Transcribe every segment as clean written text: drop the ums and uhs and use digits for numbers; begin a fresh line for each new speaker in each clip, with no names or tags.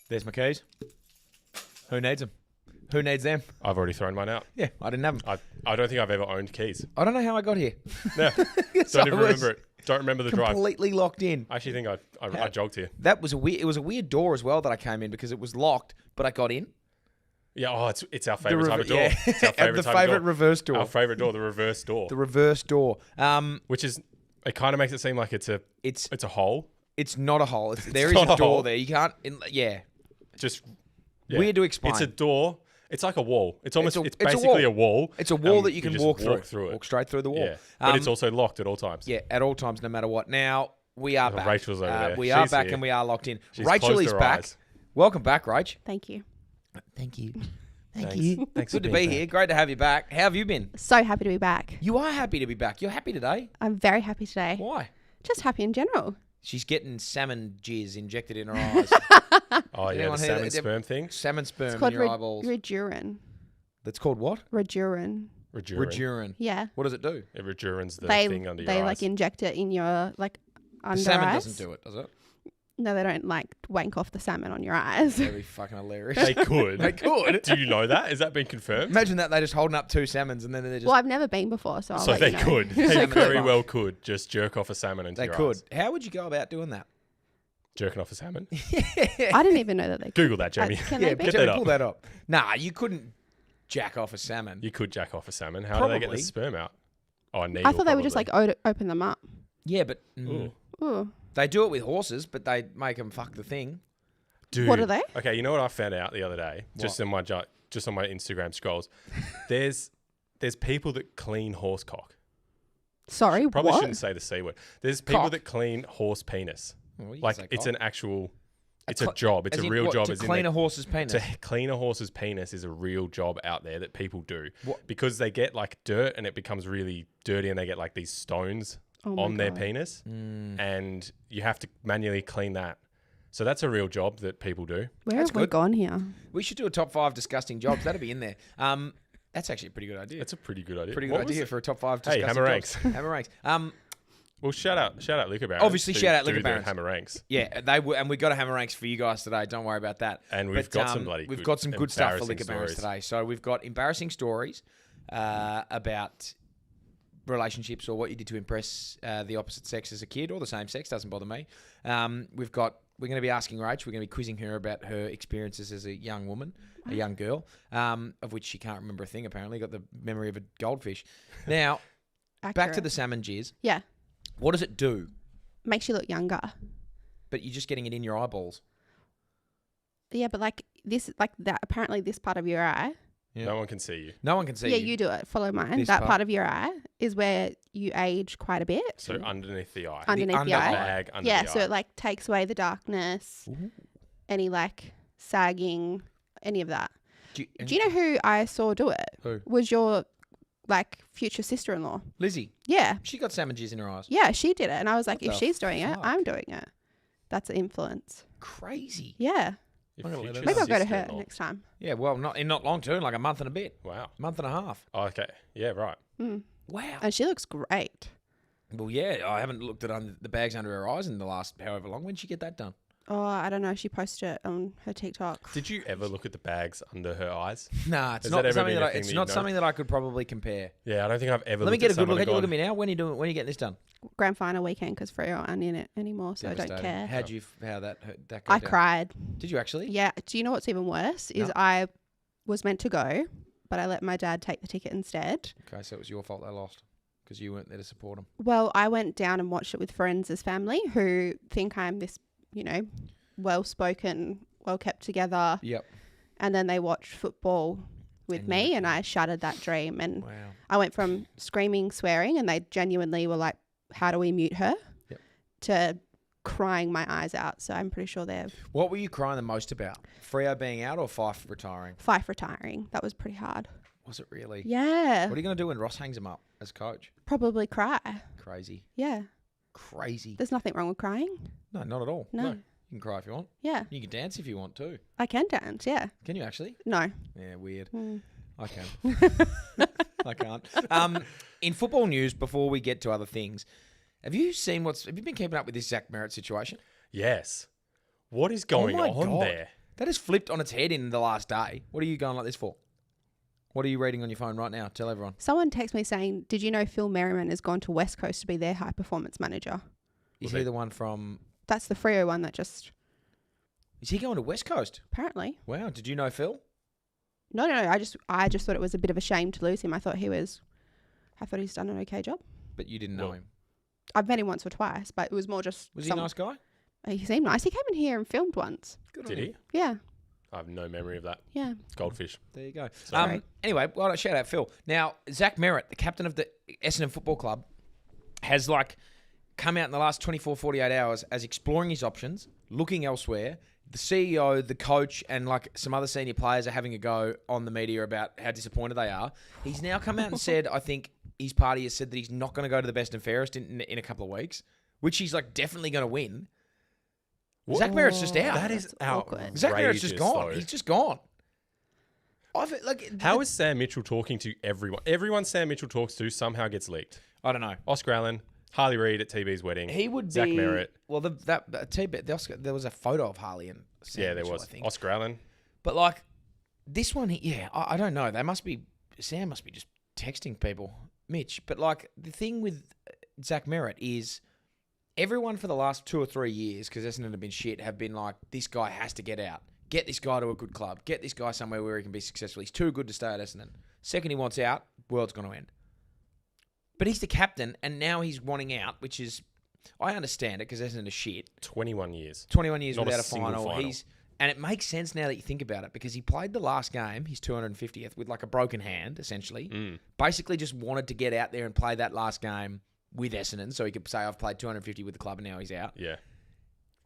There's my keys. Who needs them? Who needs them?
I've already thrown mine out.
Yeah, I didn't have them.
I don't think I've ever owned keys.
I don't know how I got here.
No, don't even remember it. Don't remember the drive.
Completely locked in.
I actually think I jogged here.
That was it was a weird door as well that I came in because it was locked, but I got in.
Yeah, it's our favourite type of door.
Yeah.
It's our favourite
the favourite reverse door.
Our favourite door, the reverse door.
The reverse door.
Which is, it kind of makes it seem like it's a hole.
It's not a hole. There is a door
hole.
there. You can't.
Just
weird to explain.
It's a door. It's like a wall. It's
wall.
basically a wall.
It's a wall that you can walk through.
Through it.
Walk straight through the wall.
Yeah. But it's also locked at all times.
Yeah, at all times, no matter what. Now we are back.
Rachel's over there.
We are
She's
back
here.
and we are locked in.
She's
Rachel
closed
is
her
back.
eyes.
Welcome back, Rach.
Thank you.
Thank you.
Thanks.
you.
Thanks
Good
for
to
being
be
back.
here. Great to have you back. How have you been?
So happy to be back.
You are happy to be back. You're happy today.
I'm very happy today.
Why?
Just happy in general.
She's getting salmon jizz injected in her eyes.
Oh, yeah, the
Anyone hear
salmon
that?
sperm thing.
Salmon sperm
It's
in
called
your eyeballs.
Redurin.
That's called what?
Redurin.
Redurin.
Yeah.
What does it do?
It redurin's the
They
thing under your
they
eyes.
like inject it in your like under
The salmon
eyes.
doesn't do it, does it?
No, they don't like wank off the salmon on your eyes.
That'd be fucking hilarious.
They could.
They could.
Do you know that? Has that been confirmed?
Imagine that they're just holding up two salmons and then they're just...
Well, I've never been before, so I'll
So
let
they
you know.
could. They
Salmon
very
sperm.
well could just jerk off a salmon into
They
your
could.
eyes.
How would you go about doing that?
Jerking off a salmon.
I didn't even know that they could.
Google that, Jamie.
Can
Yeah,
they be?
Get
Jamie,
that
pull
up.
that up. Nah, you couldn't jack off a salmon.
You could jack off a salmon. How do they get the
Probably.
sperm out? Oh, a needle.
I thought they would just like open them up.
Yeah, but
Ooh.
Ooh.
they do it with horses, but they make them fuck the thing.
Dude.
What are they?
Okay, you know what I found out the other day? Just on my Instagram scrolls. There's people that clean horse cock.
Sorry,
Probably
what?
shouldn't say the C word. There's people
Cock.
that clean horse penis.
Well, you can
Like
say
it's
cock.
an actual. It's
cl-
a job. It's
As
a
in
real
what,
job.
To
as in
clean
they-
a horse's penis.
To clean a horse's penis is a real job out there that people do.
What?
Because they get like dirt and it becomes really dirty and they get like these stones
Oh my
on their
God.
penis
Mm.
and you have to manually clean that. So that's a real job that people do.
Where
That's
have we
good.
gone here?
We should do a top 5 disgusting jobs. That'd be in there. That's actually a pretty good idea.
That's a pretty good idea.
Pretty good
What was
idea
it?
for a top 5
Hey,
disgusting
hammer
jobs.
ranks.
Hammer ranks.
Well, shout out Liquor Barons.
Obviously,
who
shout out
do
Liquor
their
Barons.
Hammer ranks.
Yeah, they were, and we got a hammer ranks for you guys today. Don't worry about that.
And we've got some bloody
We've
good,
got some good stuff for
embarrassing
Liquor Barons
stories.
today. So we've got embarrassing stories about relationships or what you did to impress the opposite sex as a kid or the same sex. Doesn't bother me. We're going to be asking Rach. We're going to be quizzing her about her experiences as a young woman, a young girl, of which she can't remember a thing. Apparently, got the memory of a goldfish. Now, back to
Accurate.
the salmon jizz.
Yeah.
What does it do?
Makes you look younger.
But you're just getting it in your eyeballs.
Yeah, but like this, like that. Apparently, this part of your eye.
Yeah.
No one can see you.
No one can see
Yeah,
you.
you do it. Follow mine.
This
That
part?
part of your eye is where you age quite a bit.
So underneath the eye.
Underneath the
under
eye.
Bag under
Yeah,
the
so
eye.
it like takes away the darkness,
Ooh.
any like sagging, any of that.
Do
Do you know who I saw do it?
Who?
Was your like future sister-in-law.
Lizzie?
Yeah.
She got salmon jizz in her eyes.
Yeah, she did it. And I was like,
What
if
the
she's doing it,
fuck?
I'm doing it. That's an influence.
Crazy.
Yeah.
Your
I'm gonna let
future
her
Maybe I'll go to her
sister-in-law.
next time.
Yeah, well, not long too, like a month and a bit.
Wow.
Month and a half.
Oh, okay. Yeah, right.
Mm.
Wow.
And she looks great.
Well, yeah, I haven't looked at the bags under her eyes in the last however long. When did she get that done?
Oh, I don't know. She posted it on her TikTok.
Did you ever look at the bags under her eyes?
Nah, it's
Has
not
that ever
something
been
that
a thing
it's
that
not
you've
something that I could probably compare.
Yeah, I don't think I've ever
Let me
looked
get
at
a good look
someone
at you. Look at
and
me now. When are you getting this done?
Grand final weekend because Freo aren't in it anymore, so I don't
Devastating.
care.
How that go
I
down?
cried.
Did you actually?
Yeah. Do you know what's even worse? Is
No.
I was meant to go, but I let my dad take the ticket instead.
Okay, so it was your fault they lost because you weren't there to support them.
Well, I went down and watched it with friends as family who think I'm this, well-spoken, well-kept together.
Yep.
And then they watched football with
And
me
you-
and I shattered that dream. And
Wow.
I went from screaming, swearing, and they genuinely were like, how do we mute her?
Yep.
To crying my eyes out. So I'm pretty sure they're
What were you crying the most about? Freo being out or Fife retiring?
Fife retiring. That was pretty hard.
Was it really?
Yeah.
What are you going to do when Ross hangs him up as coach?
Probably cry.
Crazy.
Yeah.
Crazy.
There's nothing wrong with crying.
No, not at all.
No.
You can cry if you want.
Yeah.
You can dance if you want too.
I can dance. Yeah.
Can you actually?
No.
Yeah, weird.
Mm.
I can. I can't. In football news, before we get to other things, have you been keeping up with this Zach Merritt situation?
Yes. What is going
my
on
God.
there?
That has flipped on its head in the last day. What are you going like this for? What are you reading on your phone right now? Tell everyone.
Someone texted me saying, did you know Phil Merriman has gone to West Coast to be their high performance manager?
Is he the one from...
That's the Freo one that just...
Is he going to West Coast?
Apparently.
Wow. Did you know Phil?
No. I just thought it was a bit of a shame to lose him. I thought he's done an okay job.
But you didn't know him?
I've met him once or twice, but it was more just...
Was he a nice guy?
He seemed nice. He came in here and filmed once.
Good
Did
on
he?
him.
Yeah.
I have no memory of that.
Yeah.
Goldfish.
There you go.
Sorry.
Anyway, well, shout out Phil. Now, Zach Merritt, the captain of the Essendon Football Club, has come out in the last 24, 48 hours as exploring his options, looking elsewhere. The CEO, the coach, and some other senior players are having a go on the media about how disappointed they are. He's now come out and said, I think his party has said that he's not going to go to the best and fairest in a couple of weeks, which he's definitely going to win.
What?
Zach Merritt's just out.
That is
awkward.
Zach Merritt's just gone.
Though.
He's just gone.
How is Sam Mitchell talking to everyone? Everyone Sam Mitchell talks to somehow gets leaked.
I don't know.
Oscar Allen, Harley Reid at TB's wedding.
He would
Zach
be...
Merritt.
Well, there was a photo of Harley and Sam
Yeah, there
Mitchell,
was.
I think.
Oscar Allen.
But this one, I don't know. Sam must be just texting people, Mitch. But the thing with Zach Merritt is everyone for the last 2 or 3 years, because Essendon have been shit, have been like, this guy has to get out. Get this guy to a good club. Get this guy somewhere where he can be successful. He's too good to stay at Essendon. Second he wants out, world's going to end. But he's the captain, and now he's wanting out, which is... I understand it, because Essendon is shit.
21 years.
21 years
Not
without
a
a
single
final. And it makes sense now that you think about it, because he played the last game, his 250th, with a broken hand, essentially. Basically just wanted to get out there and play that last game with Essendon, so he could say, I've played 250 with the club, and now he's out.
Yeah.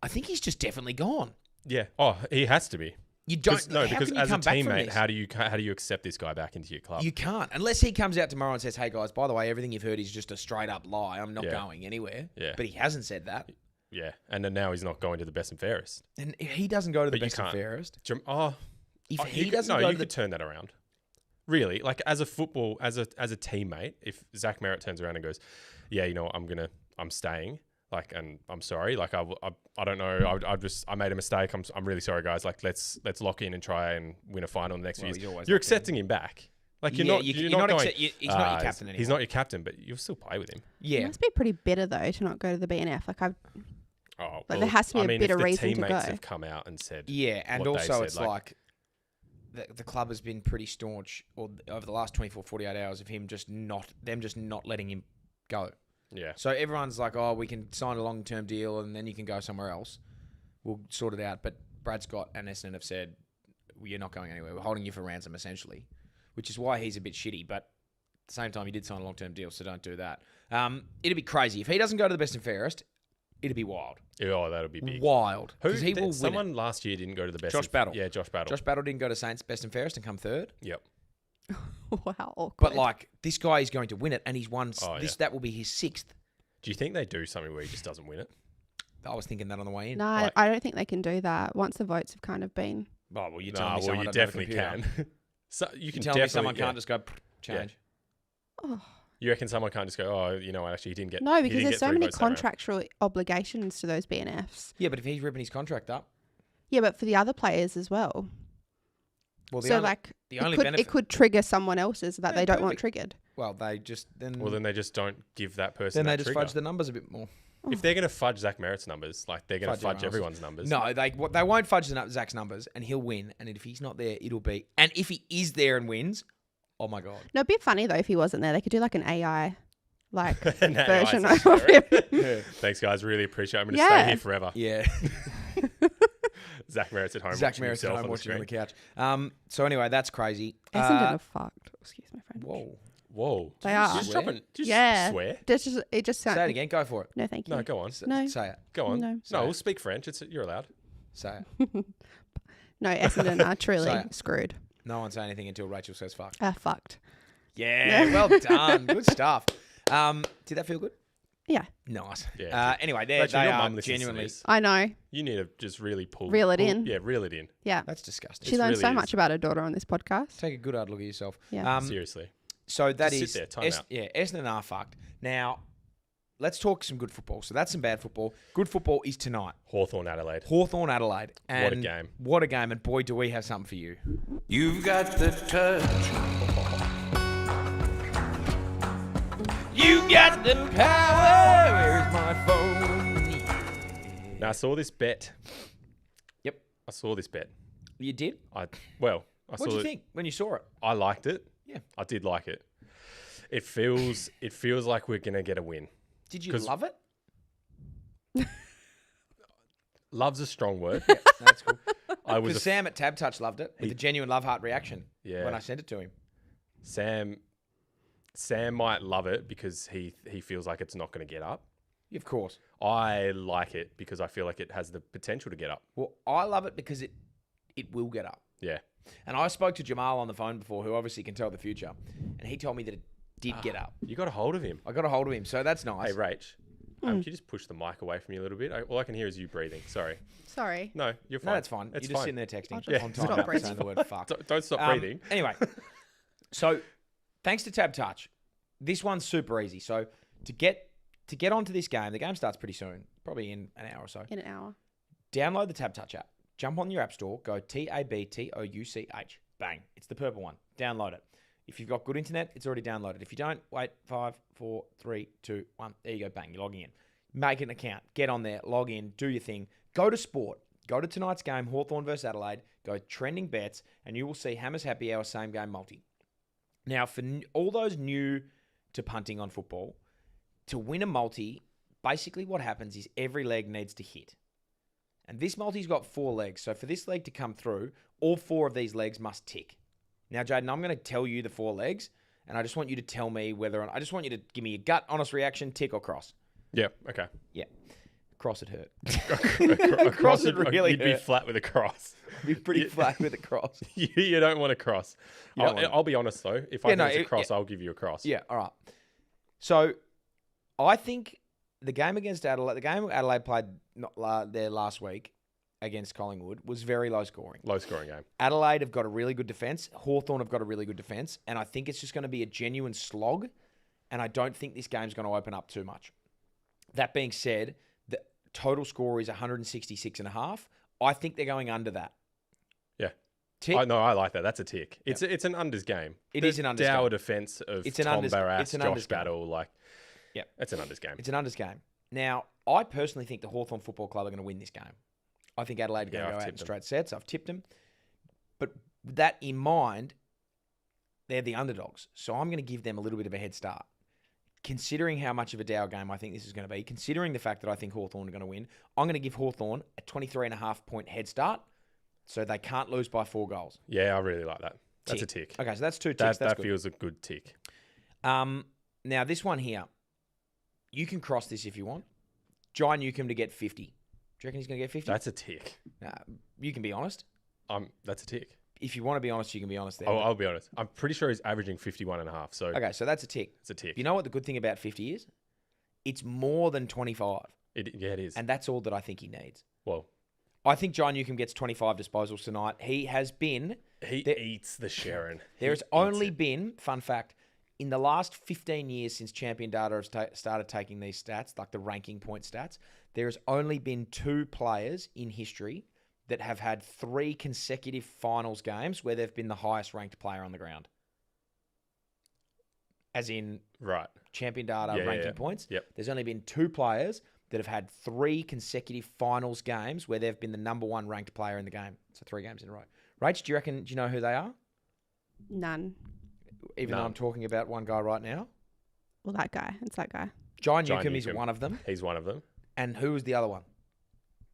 I think he's just definitely gone.
Yeah. Oh, he has to be.
You don't...
Because as a teammate, how do you accept this guy back into your club?
You can't. Unless he comes out tomorrow and says, hey, guys, by the way, everything you've heard is just a straight-up lie. I'm not going anywhere.
Yeah.
But he hasn't said that.
Yeah. And then now he's not going to the best and fairest.
And if he doesn't go to the
But you
best and
can't.
fairest...
If
he doesn't go to
you could turn that around. Really, as a teammate, if Zach Merritt turns around and goes, yeah, you know what, I'm staying, and I'm sorry, I don't know, I made a mistake, I'm really sorry, guys, let's lock in and try and win a final in the next few years. You're accepting him back. You're not going,
he's not your captain anymore.
He's not your captain, but you'll still play with him.
Yeah.
It must be pretty bitter, though, to not go to the BNF. There has to be a
bitter
reason to go.
The teammates have come out and said...
Yeah, and also
said,
it's the club has been pretty staunch over the last 24, 48 hours of them just not letting him go.
Yeah.
So everyone's like, oh, we can sign a long-term deal and then you can go somewhere else. We'll sort it out. But Brad Scott and Essendon have said, you're not going anywhere. We're holding you for ransom, essentially, which is why he's a bit shitty. But at the same time, he did sign a long-term deal, so don't do that. It'd be crazy. If he doesn't go to the best and fairest, it'd be wild.
Oh, that'll be big.
Wild. Because he will
someone
win it.
last year didn't go to the best.
Josh Battle.
Yeah, Josh Battle.
Josh Battle didn't go to Saints best and fairest and come third.
Yep.
Wow, awkward.
But this guy is going to win it, and he's won. That will be his 6th.
Do you think they do something where he just doesn't win it?
I was thinking that on the way in.
No, I don't think they can do that once the votes have kind of been...
Oh, well, you tell me someone
you
doesn't have a
definitely
computer.
can. So you can
tell me someone can't just go change.
Oh.
You reckon someone can't just go, oh, you know what, actually he didn't get...
No, because there's so many contractual obligations to those BNFs.
Yeah, but if he's ripping his contract up...
Yeah, but for the other players as well.
Well,
it could trigger someone else's that they don't want triggered.
Well, they just... then
they just don't give that person
Then they just fudge the numbers a bit more.
If they're going to fudge Zach Merritt's numbers, they're going to fudge everyone's numbers.
No, they won't fudge Zach's numbers, and he'll win. And if he's not there, it'll be... And if he is there and wins, oh my God.
No, it'd be funny, though, if he wasn't there. They could do an AI,
an
version
AI
of him.
Yeah. Thanks, guys. Really appreciate it. I'm going to stay here forever.
Yeah.
Zach Merritt's at home
watching on the couch. So anyway, that's crazy.
Essendon are fucked. Excuse my French.
Whoa.
They are.
Just swear.
It just sounds...
Say it again. Go for it.
No, thank you.
No, go on.
No.
Say it.
Go on.
No.
We'll speak French. You're allowed.
Say it.
No, Essendon are truly screwed.
No one say anything until Rachel says fuck.
Fucked.
Yeah, well done. Good stuff. Did that feel good?
Yeah.
Nice.
Yeah.
Anyway,
Rachel,
they
your
are
mum listens to
genuinely...
this.
I know.
You need to just really
reel it in.
Yeah, reel it in.
Yeah.
That's disgusting.
She learns so much about her daughter on this podcast.
Take a good hard look at yourself.
Yeah.
Seriously.
So that
just
is...
sit there, time out.
Yeah, Essendon are fucked. Now, let's talk some good football. So that's some bad football. Good football is tonight.
Hawthorn, Adelaide.
Hawthorn, Adelaide. And
What a game.
What a game. And boy, do we have something for you.
You've got the touch.
You got the power. Where is my phone?
Now, I saw this bet.
Yep.
I saw this bet.
You did?
I
What
saw
did you
it.
think when you saw it?
I liked it.
Yeah.
I did like it. It feels like we're gonna get a win.
Did you
'Cause-
love it?
Love's a strong word.
That's cool.
I was
Because Sam at TABtouch loved it with a genuine love heart reaction
Yeah.
when I sent it to him.
Sam might love it because he feels like it's not going to get up.
Of course.
I like it because I feel like it has the potential to get up.
Well, I love it because it will get up.
Yeah.
And I spoke to Jamal on the phone before, who obviously can tell the future, and he told me that it did get up.
You got a hold of him.
I got a hold of him, so that's nice.
Hey, Rach. Can you just push the mic away from you a little bit? All I can hear is you breathing. Sorry.
Sorry.
No, you're fine.
No, that's fine.
It's
You're just
fine.
sitting there texting
I'll just
on
stop
time after
breathing.
saying the word fuck.
Don't stop breathing.
Anyway, so thanks to TABtouch, this one's super easy. So to get onto this game, the game starts pretty soon, probably in an hour or so.
In an hour.
Download the TABtouch app. Jump on your app store. Go TABtouch. Bang. It's the purple one. Download it. If you've got good internet, it's already downloaded. If you don't, wait, 5, 4, 3, 2, 1. There you go. Bang. You're logging in. Make an account. Get on there. Log in. Do your thing. Go to sport. Go to tonight's game, Hawthorn versus Adelaide. Go trending bets, and you will see Hammers Happy Hour same game multi. Now, for all those new to punting on football, to win a multi, basically what happens is every leg needs to hit. And this multi's got 4 legs. So for this leg to come through, all 4 of these legs must tick. Now, Jaiden, I'm going to tell you the 4 legs, and I just want you to tell me whether... I just want you to give me a gut, honest reaction, tick or cross.
Yeah. Okay.
Yeah. Cross it hurt.
Cross
would really
You'd be
hurt.
flat with a cross.
Be pretty flat with a cross.
You don't want a cross.
You don't want it.
I'll be honest though. If I
Yeah,
think
no,
it's a
it-
cross, I'll give you a cross.
Yeah, all right. So, I think the game against Adelaide, the game Adelaide played there last week against Collingwood was very low scoring.
Low scoring game.
Adelaide have got a really good defence. Hawthorn have got a really good defence. And I think it's just going to be a genuine slog. And I don't think this game's going to open up too much. That being said, the total score is 166.5. I think they're going under that.
Yeah.
Tick.
I like that. That's a tick. It's an unders game.
It is an unders
Dower
game.
defense of
It's an
Tom
unders-
Barras,
it's an
Josh
unders game.
Battle. Like,
Yeah.
it's an unders game.
It's an unders game. Now, I personally think the Hawthorn Football Club are going to win this game. I think Adelaide are going to
Yeah,
go
I've
out in
tipped them.
straight sets. I've tipped them. But with that in mind, they're the underdogs. So I'm going to give them a little bit of a head start. Considering how much of a dour game I think this is going to be, considering the fact that I think Hawthorn are going to win, I'm going to give Hawthorn a 23.5 point head start so they can't lose by 4 goals.
Yeah, I really like that. That's a tick.
Okay, so that's 2 ticks.
That
That's good.
feels a good tick.
Now, this one here, you can cross this if you want. Jai Newcomb to get 50. Do you reckon he's going to get 50?
That's a tick.
You can be honest.
That's a tick.
If you want to be honest, you can be honest there.
I'll be honest. I'm pretty sure he's averaging 51.5. So
Okay, so that's a tick.
it's a tick.
You know what the good thing about 50 is? It's more than 25.
It is.
And that's all that I think he needs.
Well,
I think Jai Newcomb gets 25 disposals tonight. He has been...
he
There-
eats the Sharon.
There's only been, fun fact, in the last 15 years since Champion Data has started taking these stats, like the ranking point stats, there's only been 2 players in history that have had 3 consecutive finals games where they've been the highest ranked player on the ground. As in
Right.
Champion Data
Yeah,
ranking
yeah.
points.
Yep.
There's only been 2 players that have had 3 consecutive finals games where they've been the number 1 ranked player in the game. So 3 games in a row. Rach, do you know who they are?
None.
Even though
None.
I'm talking about one guy right now.
Well, that guy. It's that guy.
Jai
Jai
Newcomb is
Newcomb.
one of them.
He's one of them.
And who was the other one?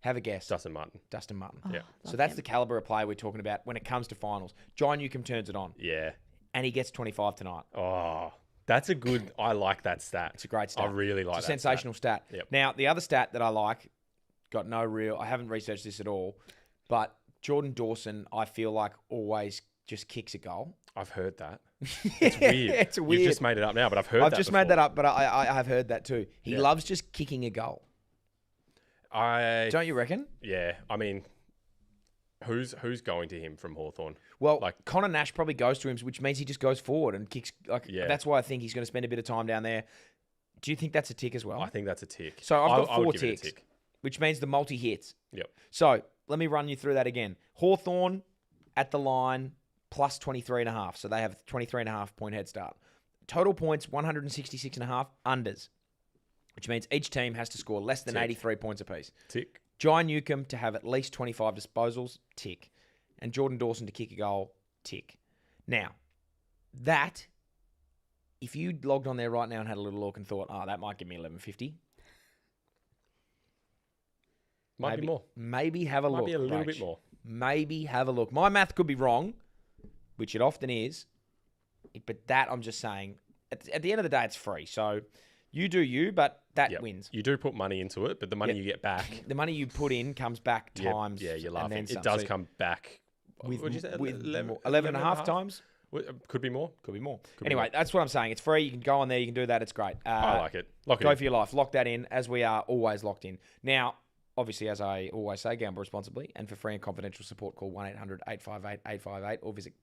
Have a guess.
Dustin Martin.
Dustin Martin.
Oh,
Yeah.
So
love
that's
him.
the caliber of player we're talking about when it comes to finals. Jai Newcomb turns it on,
Yeah.
and he gets 25 tonight.
Oh, that's a good. I like that stat.
It's a great stat.
I really like
It's a
that.
sensational stat.
Yep.
Now, the other stat that I like, I haven't researched this at all, but Jordan Dawson, I feel like always just kicks a goal.
I've heard that. It's weird.
It's weird.
You've just made it up now, but I've heard
I've
that
just
before.
made that up, but I have heard that too. He
Yeah.
loves just kicking a goal. Don't you reckon?
Yeah. I mean, who's going to him from Hawthorn?
Well,
Like-
Connor Nash probably goes to him, which means he just goes forward and kicks.
Yeah.
That's why I think he's going to spend a bit of time down there. Do you think that's a tick as well?
I think that's a tick.
So I've got
I would
4
give it a
ticks,
tick.
which means the multi-hits.
Yep.
So let me run you through that again. Hawthorn at the line plus 23.5. So they have 23.5 point head start. Total points, 166.5 unders, which means each team has to score less than
Tick.
83 points apiece.
Tick.
Jai Newcomb to have at least 25 disposals, tick. And Jordan Dawson to kick a goal, tick. Now, that, if you logged on there right now and had a little look and thought, that might give me 1150.
Might be more.
Maybe have a look.
Might be a little
Rach.
bit more.
Maybe have a look. My math could be wrong, which it often is. But that, I'm just saying, at the end of the day, it's free. So you do you, but that
Yep.
wins.
You do put money into it, but the money
Yep.
you get back.
The money you put in comes back
Yep.
times.
Yeah, you're
and
laughing.
then
It
some.
does
So
come back.
with,
What'd you say?
with
11
11 and a half times.
Could be more.
Could be more.
Could be
Anyway,
more.
that's what I'm saying. It's free. You can go on there. You can do that. It's great.
I like it. Lock it
Go
in.
for your life. Lock that in, as we are always locked in. Now, obviously, as I always say, gamble responsibly. And for free and confidential support, call 1-800-858-858 or visit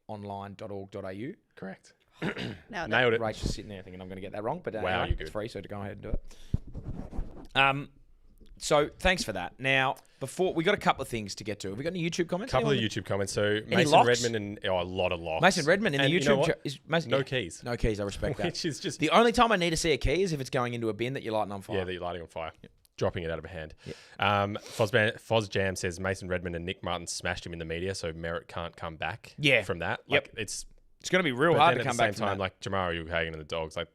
gamblinghelponline.org.au.
Correct.
Nailed it.
Nailed it.
Rachel's sitting there thinking I'm going to get that wrong, but
Wow,
anyway,
you're good.
it's free, so to go ahead and do it. So thanks for that. Now, before we got a couple of things to get to. Have we got any YouTube comments?
Couple of
Anyone?
YouTube comments. So Mason
locks?
Redmond and a lot of locks.
Mason Redmond in the
And you
YouTube
know what?
chat is Mason,
No keys.
No keys. I respect that.
Which is just
The only time I need to see a key is if it's going into a bin that you're lighting on fire.
yeah, that you're lighting on fire, dropping it out of a hand.
Yep.
Foz Jam says Mason Redmond and Nick Martin smashed him in the media, so Merritt can't come back.
Yeah.
From that.
Yep.
Like, it's
It's going to be real
but
hard
then
to
at
come
the
back
same
from
time,
that.
like Jamara Uhagen and the Dogs, like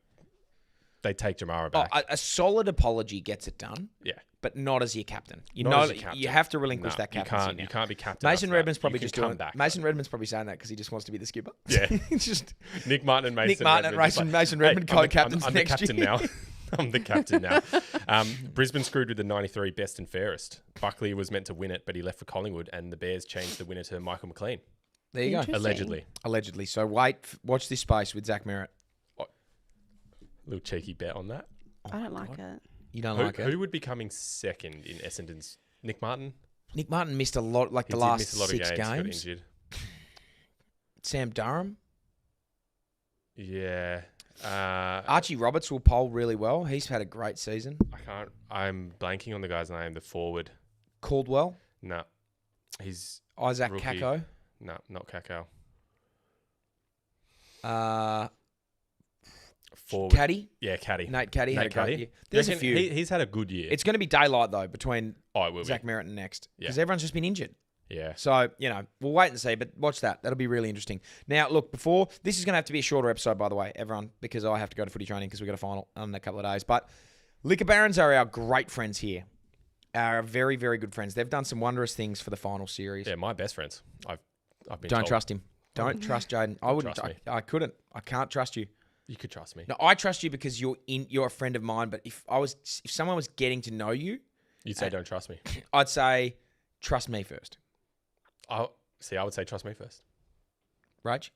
they take Jamara
Oh,
back.
a solid apology gets it done,
yeah.
but not as your captain. You
Not
know,
as your captain.
you have to relinquish
No,
that
you
captaincy
can't.
now.
You can't be captain.
Mason
after
Redmond's
that.
probably
You
just
can
doing
come back.
Mason Redmond's probably saying that because he just wants to be the skipper.
Yeah.
It's just
Nick Martin and Mason.
Nick Martin and
Redmond, just
Mason Redmond
I'm the-
co-captains
I'm the
next
captain
year.
now. I'm the captain now. Brisbane screwed with the 93 best and fairest. Buckley was meant to win it, but he left for Collingwood, and the Bears changed the winner to Michael McLean.
there you go.
Interesting.
Allegedly.
Allegedly. So watch this space with Zach Merritt.
Little cheeky bet on that.
I don't like it.
You don't like it.
Who would be coming second in Essendon's? Nick Martin?
Nick Martin missed a lot, like
He
the
did
last
miss a lot
6
of games. Got
games.
injured.
Sam Durham.
Yeah.
Archie Roberts will poll really well. He's had a great season.
I'm blanking on the guy's name. The forward.
Caldwell.
No. He's
Isaac
Rookie.
Kako.
no, not Kakao. Forward.
Caddy.
Yeah, Caddy.
Nate Caddy had a
Nate
great
Caddy.
year. There's a
Reckon
few.
He's had a good year.
It's going to be daylight, though, between
it will
Zach
be.
Merritt and next. Because
Yeah.
everyone's just been injured.
Yeah.
So, we'll wait and see, but watch that. That'll be really interesting. Now, look, this is going to have to be a shorter episode, by the way, everyone, because I have to go to footy training because we've got a final in a couple of days. But Liquor Barons are our great friends here. Our very, very good friends. They've done some wondrous things for the final series.
Yeah, my best friends. I've been
Don't
told.
trust him. Don't trust Jaiden. I wouldn't.
Trust me.
I couldn't. I can't trust you.
You could trust me.
No, I trust you because you're a friend of mine. But if someone was getting to know you,
You'd say don't trust me.
I'd say trust me first.
I would say trust me first.
Rach?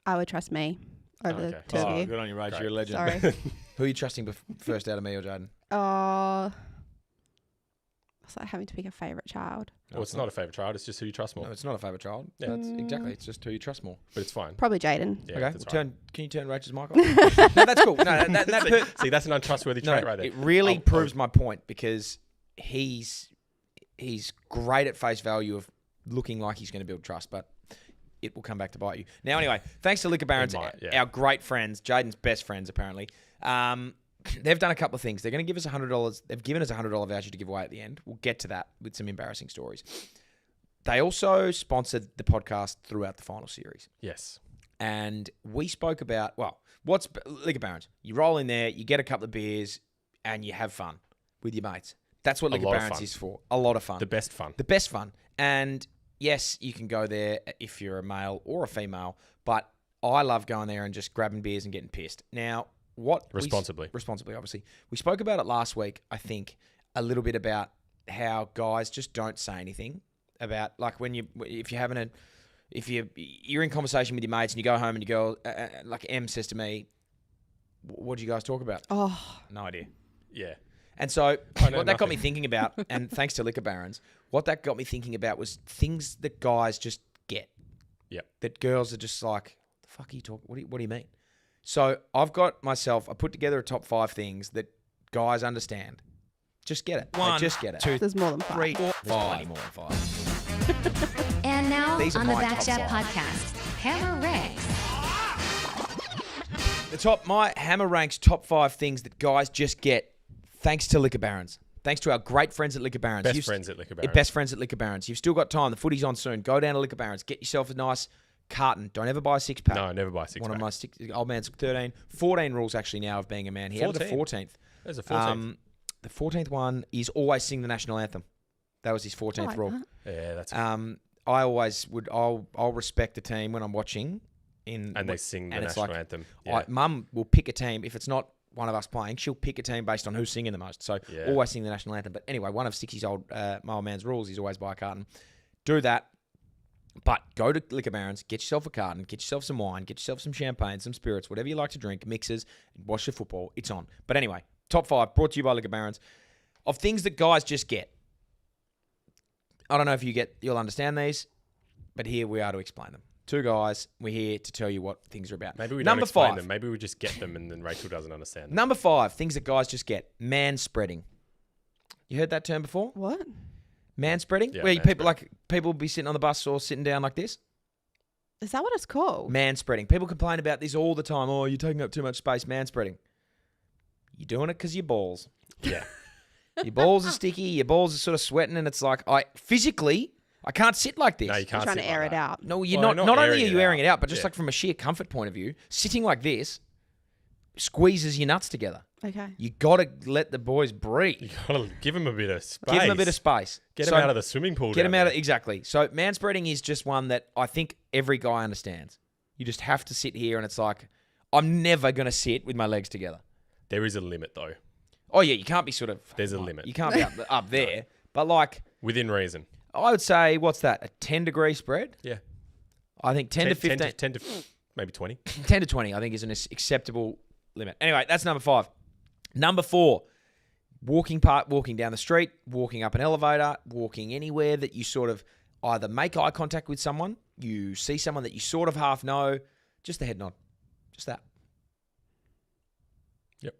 I would trust me over
Okay.
the two of you.
good on you, Rach.
Great.
You're a legend.
Sorry.
Who are you trusting first out of me or Jaiden?
It's like having to pick a favourite child.
Well, it's not a favourite child. It's just who you trust more.
No, it's not a favourite child.
Yeah.
That's exactly. It's just who you trust more.
But it's fine.
Probably Jaiden.
Yeah,
Okay.
that's
Well,
right.
can you turn Rach's mic off? No, that's cool. No,
See, that's an untrustworthy trait right there.
it really
I'll-
proves my point because he's great at face value of looking like he's going to build trust, but it will come back to bite you. Now, anyway, thanks to Liquor Barons,
might, yeah.
our great friends, Jaiden's best friends, apparently. They've done a couple of things. They're going to give us $100. They've given us a $100 voucher to give away at the end. We'll get to that with some embarrassing stories. They also sponsored the podcast throughout the final series.
Yes.
And we spoke about, what's Liquor Barons? You roll in there, you get a couple of beers, and you have fun with your mates. That's what Liquor
lot of
Barons
fun.
is for. A lot of fun.
The best fun.
The best fun. And yes, you can go there if you're a male or a female, but I love going there and just grabbing beers and getting pissed. Now,
Responsibly.
Responsibly, obviously. We spoke about it last week, I think, a little bit about how guys just don't say anything about, like, if you're in conversation with your mates and you go home and you go, like Em says to me, what do you guys talk about?
Oh,
No idea.
Yeah.
And so
I know
what that got
nothing.
me thinking about, and thanks to Liquor Barons, what that got me thinking about was things that guys just get.
Yep.
That girls are just like, the fuck are you talking? What do you mean? So I put together a top 5 things that guys understand. Just get it.
One,
Just get it.
two,
There's more than 5.
3, 4,
There's
5.
plenty more than 5.
And now
These are
on the
my top
BackChat
5.
podcast, Hammer ranks.
My Hammer ranks top 5 things that guys just get thanks to Liquor Barons. Thanks to our great friends at Liquor Barons.
Best friends at Liquor Barons.
Best friends at Liquor Barons. You've still got time. The footy's on soon. Go down to Liquor Barons. Get yourself a nice carton. Don't ever buy a 6-pack.
No, never buy a 6-pack.
One of my old man's 13. 14 rules actually now of being a man. He added the 14th.
There's a 14th.
The 14th one is always sing the national anthem. That was his 14th
like
rule.
that.
Yeah, that's
I always would. I'll respect the team when I'm watching.
and they sing the
and it's
national
like,
anthem. Yeah.
Mum will pick a team if it's not one of us playing. She'll pick a team based on who's singing the most. So
Yeah.
always sing the national anthem. But anyway, one of Sixty's my old man's rules is always buy a carton. Do that. But go to Liquor Barons, get yourself a carton, get yourself some wine, get yourself some champagne, some spirits, whatever you like to drink, mixers, watch your football. It's on. But anyway, top 5 brought to you by Liquor Barons of things that guys just get. I don't know if you'll understand these, but here we are to explain them. 2 guys, we're here to tell you what things are about.
Maybe we
Number
don't explain
5.
them. Maybe we just get them and then Rachel doesn't understand them.
Number 5, things that guys just get. Man spreading. You heard that term before?
What?
Man spreading?
Yeah,
Where
man-spreading.
people will be sitting on the bus or sitting down like this.
Is that what it's called?
Man spreading. People complain about this all the time. Oh, you're taking up too much space. Man spreading. You're doing it because your balls.
Yeah.
Your balls are sticky. Your balls are sort of sweating, and it's like I can't sit like this.
No, you
You're
can't
trying
sit
to air
like
it
that.
out.
No, you're
Well,
not.
not
Not only
airing
are
it
you airing
out.
it out, but just
Yeah.
like from a sheer comfort point of view, sitting like this squeezes your nuts together.
Okay.
You got to let the boys breathe.
You gotta give them a bit of space.
Give them a bit of space.
Get
So-
them out of the swimming pool.
Get
down
them out
there.
of exactly. So man spreading is just one that I think every guy understands. You just have to sit here, and it's like I'm never gonna sit with my legs together.
There is a limit though.
Oh yeah, you can't be sort of.
There's a limit.
You can't be up there. But like
Within reason.
I would say, what's that? A 10-degree spread?
Yeah.
I think 10 to 15.
10 to maybe 20.
10 to 20, I think, is an acceptable limit. Anyway, that's number 5. Number 4, walking down the street, walking up an elevator, walking anywhere that you sort of either make eye contact with someone, you see someone that you sort of half know, just the head nod. Just that.
Yep.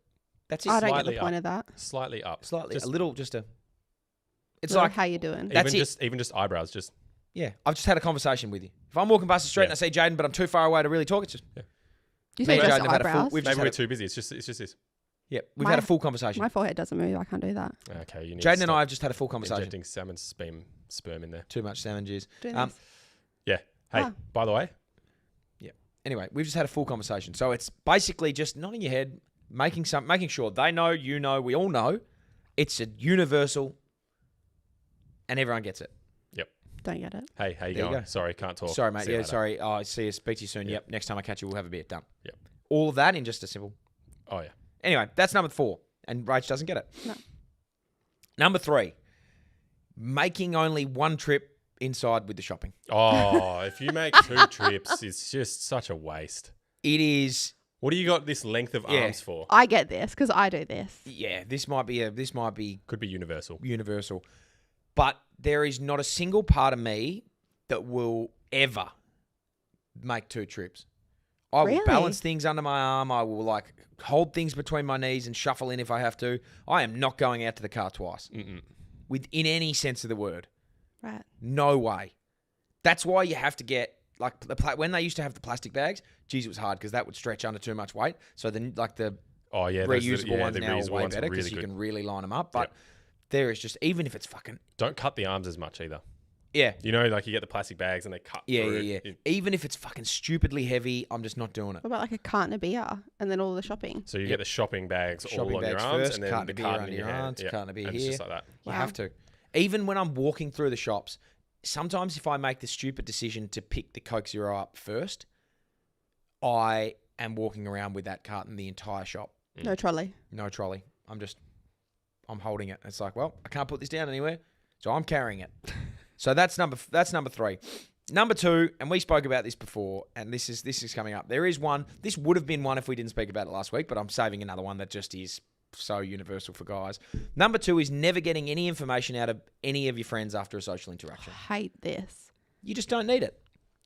That's it.
I don't get
Slightly
the point
up.
of that.
Slightly up.
Slightly,
Just,
a little, just a... It's
Little
like,
how you doing?
That's it.
even just eyebrows. Just
yeah, I've just had a conversation with you. If I'm walking past the street
Yeah.
and I see Jaiden, but I'm too far away to really talk, it's just...
Do you
Me
say
and
just
Jaiden have had a full...
eyebrows?
We've just
maybe
had
we're
a,
too busy. It's just this.
yeah, we've
My-
had a full conversation.
My forehead doesn't move. I can't do that.
Okay, you need
Jaiden
to
and I
stop
have just had a full conversation.
injecting salmon sperm in there.
Too much salmon juice.
Do
Um,
this.
Yeah. Hey,
Ah.
by the way,
Anyway, we've just had a full conversation. So it's basically just nodding your head, making sure they know, you know, we all know. It's a universal, and everyone gets it.
Don't get it.
hey, how you
There you
going?
go.
Sorry, can't talk.
Sorry, mate.
See you
Yeah,
later.
sorry. Oh, I see you. Speak to you soon.
Yeah.
Yep. Next time I catch you, we'll have a beer. Done.
Yep.
All of that in just a simple.
Oh yeah.
Anyway, that's number 4, and Rach doesn't get it.
No.
Number 3, making only one trip inside with the shopping.
Oh, if you make 2 trips, it's just such a waste.
It is.
What do you got this length of
Yeah.
arms for?
I get this because I do this.
Yeah, this might be
Could be universal.
universal. But there is not a single part of me that will ever make 2 trips. I will
Really?
balance things under my arm. I will like hold things between my knees and shuffle in if I have to. I am not going out to the car twice. In any sense of the word.
Right.
No way. That's why you have to get like when they used to have the plastic bags. Geez, it was hard because that would stretch under too much weight. So then like the
Oh yeah, those are
reusable ones
the
now are
reusable
way
ones
better
are
because
really
you
good.
can really line them up. But
Yep.
there is just even if it's fucking
Don't cut the arms as much either.
yeah.
You know, like you get the plastic bags and they cut
Yeah,
through.
yeah, yeah. Even if it's fucking stupidly heavy, I'm just not doing it.
What about like a carton of beer and then all the shopping?
So you get the shopping bags
Shopping
all on your
bags
arms
first,
and then
carton
the
of beer
carton
under
in
your
hand.
arms, carton of beer
and it's
here.
just like that.
You
Wow.
have to. Even when I'm walking through the shops, sometimes if I make the stupid decision to pick the Coke Zero up first, I am walking around with that carton the entire shop.
No trolley.
No trolley. I'm holding it. It's like, well, I can't put this down anywhere, so I'm carrying it. So that's number 3. Number 2, and we spoke about this before, and this is coming up. There is one. This would have been one if we didn't speak about it last week, but I'm saving another one that just is so universal for guys. Number 2 is never getting any information out of any of your friends after a social interaction.
Hate this.
You just don't need it.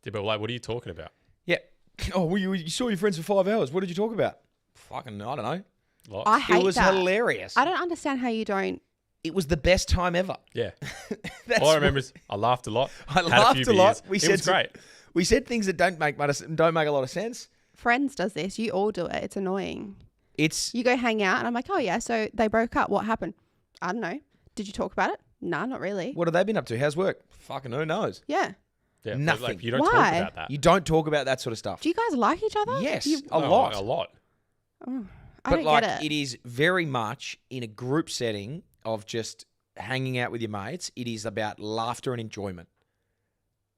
Yeah, but like, what are you talking about?
Yeah. Oh, well, you saw your friends for 5 hours. What did you talk about? Fucking, I don't know.
Lots.
I hate
It was
that.
hilarious.
I don't understand how you don't.
It was the best time ever.
Yeah.
That's
All I remember is I laughed a lot.
I
had
laughed
a few
a lot.
beers. It was great.
We said things that don't make a lot of sense.
Friends does this. You all do it. It's annoying.
It's
You go hang out, and I'm like, oh yeah, so they broke up. What happened? I don't know. Did you talk about it? Nah, not really.
what have they been up to? How's work? Fucking who knows?
Yeah.
Yeah, but,
Nothing.
Like, you don't
Why?
talk about that.
You don't talk about that sort of stuff.
Do you guys like each other?
Yes,
You-
a
No,
lot.
A lot.
Oh, I
But
don't
like,
get it.
it is very much in a group setting of just hanging out with your mates. It is about laughter and enjoyment.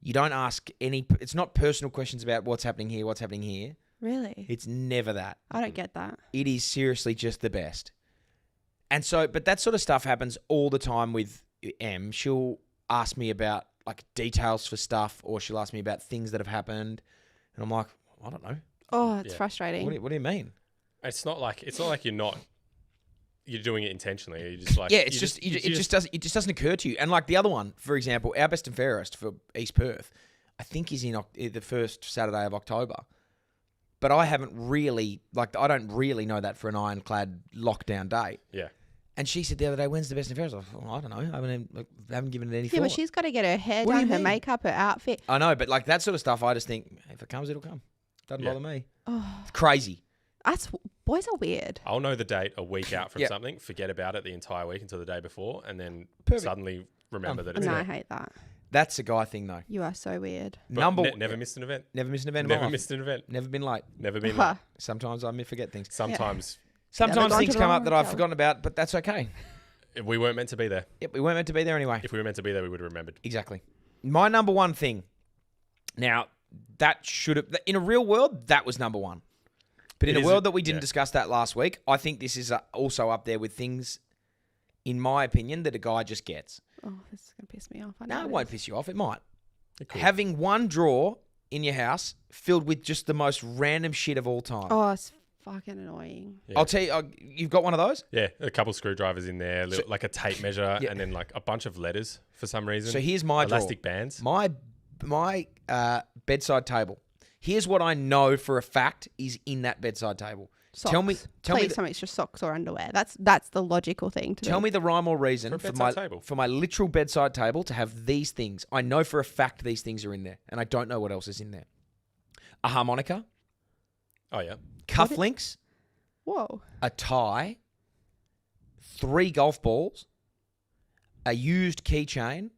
You don't ask any. It's not personal questions about what's happening here, what's happening here.
Really?
It's never that.
I don't get that.
It is seriously just the best. And so, but that sort of stuff happens all the time with Em. She'll ask me about like details for stuff, or she'll ask me about things that have happened, and I'm like, I don't know.
Oh, it's
Yeah.
frustrating.
What do you mean?
It's not like you're doing it intentionally. You're just like
Yeah, it's it just doesn't occur to you. And like the other one, for example, our best and fairest for East Perth, I think is in the first Saturday of October. But I don't really know that for an ironclad lockdown date.
Yeah.
And she said the other day, when's the best and fairest? I was like, I don't know. I haven't given it any
Yeah,
thought.
but she's got to get her hair
What do
done,
you
her
mean?
makeup, her outfit.
I know, but like that sort of stuff, I just think if it comes, it'll come. Doesn't
Yeah.
bother me.
Oh,
It's crazy.
boys are weird.
I'll know the date a week out from
Yeah.
something, forget about it the entire week until the day before, and then
Perfect.
suddenly remember that it's
No,
there.
I hate that.
That's a guy thing, though.
You are so weird.
But
Never
never missed an event.
miss an event. in my
Never
life.
missed an event.
Never been late.
Never been
Huh.
late.
Sometimes I forget things.
Sometimes
Sometimes
gone
things
to the
come up
wrong
that I've
hotel.
forgotten about, but that's okay.
if we weren't meant to be there.
Yep, we weren't meant to be there anyway.
If we were meant to be there, we would have remembered.
Exactly. My number one thing. Now, that should have... In a real world, that was number one. But in
It
a
is
world that we didn't
yeah.
discuss that last week, I think this is also up there with things, in my opinion, that a guy just gets.
Oh, this is going to piss me off. I
No,
know
it won't
this.
piss you off. It might.
It could.
Having one drawer in your house filled with just the most random shit of all time.
Oh, it's fucking annoying.
Yeah.
I'll tell you, you've got one of those?
Yeah, a couple screwdrivers in there, like a tape measure,
Yeah.
and then like a bunch of letters for some reason.
So here's my drawer.
elastic bands.
My bedside table. Here's what I know for a fact is in that bedside table.
Socks.
Tell me
Please
the-
tell me it's just socks or underwear. That's the logical thing to
Tell
do.
me the rhyme or reason
For a
for
bedside table.
my literal bedside table to have these things. I know for a fact these things are in there, and I don't know what else is in there. A harmonica,
Oh yeah,
cufflinks,
Whoa.
a tie, 3 golf balls, a used keychain,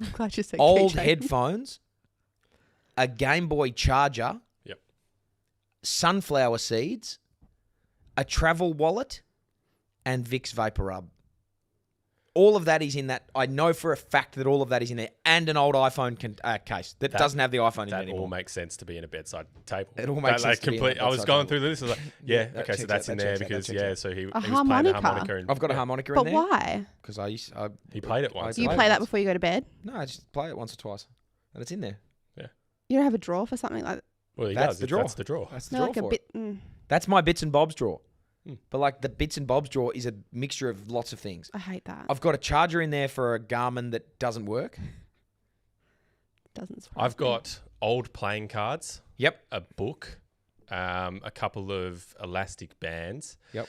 I'm glad you said
old
keychain.
headphones, a Game Boy charger,
Yep.
sunflower seeds, a travel wallet, and Vicks Vapor Rub. All of that is in that. I know for a fact that all of that is in there, and an old iPhone case that doesn't have the iPhone in it
that
anymore.
all makes sense to be in a bedside table.
It all makes sense to be in a
I was
bedside
going
table.
through this. I was like, yeah,
that
okay, so
checks
that's
out,
in
that
there
checks out,
because
that checks
yeah,
out.
so he was
harmonica?
playing the harmonica. And,
I've got a
yeah,
harmonica
But
in there
why?
because I
He played it once.
Do you
play
play
it
that
once.
before you go to bed?
No, I just play it once or twice, and it's in there.
You don't have a drawer for something like that?
Well, he
That's
does.
the drawer.
That's the drawer.
That's the
No,
drawer
like a
for
bit.
it. That's my bits and bobs drawer.
Hmm.
But like the bits and bobs drawer is a mixture of lots of things.
I hate that.
I've got a charger in there for a Garmin that doesn't work.
Doesn't surprise
I've got old playing cards,
Yep.
a book, a couple of elastic bands,
Yep.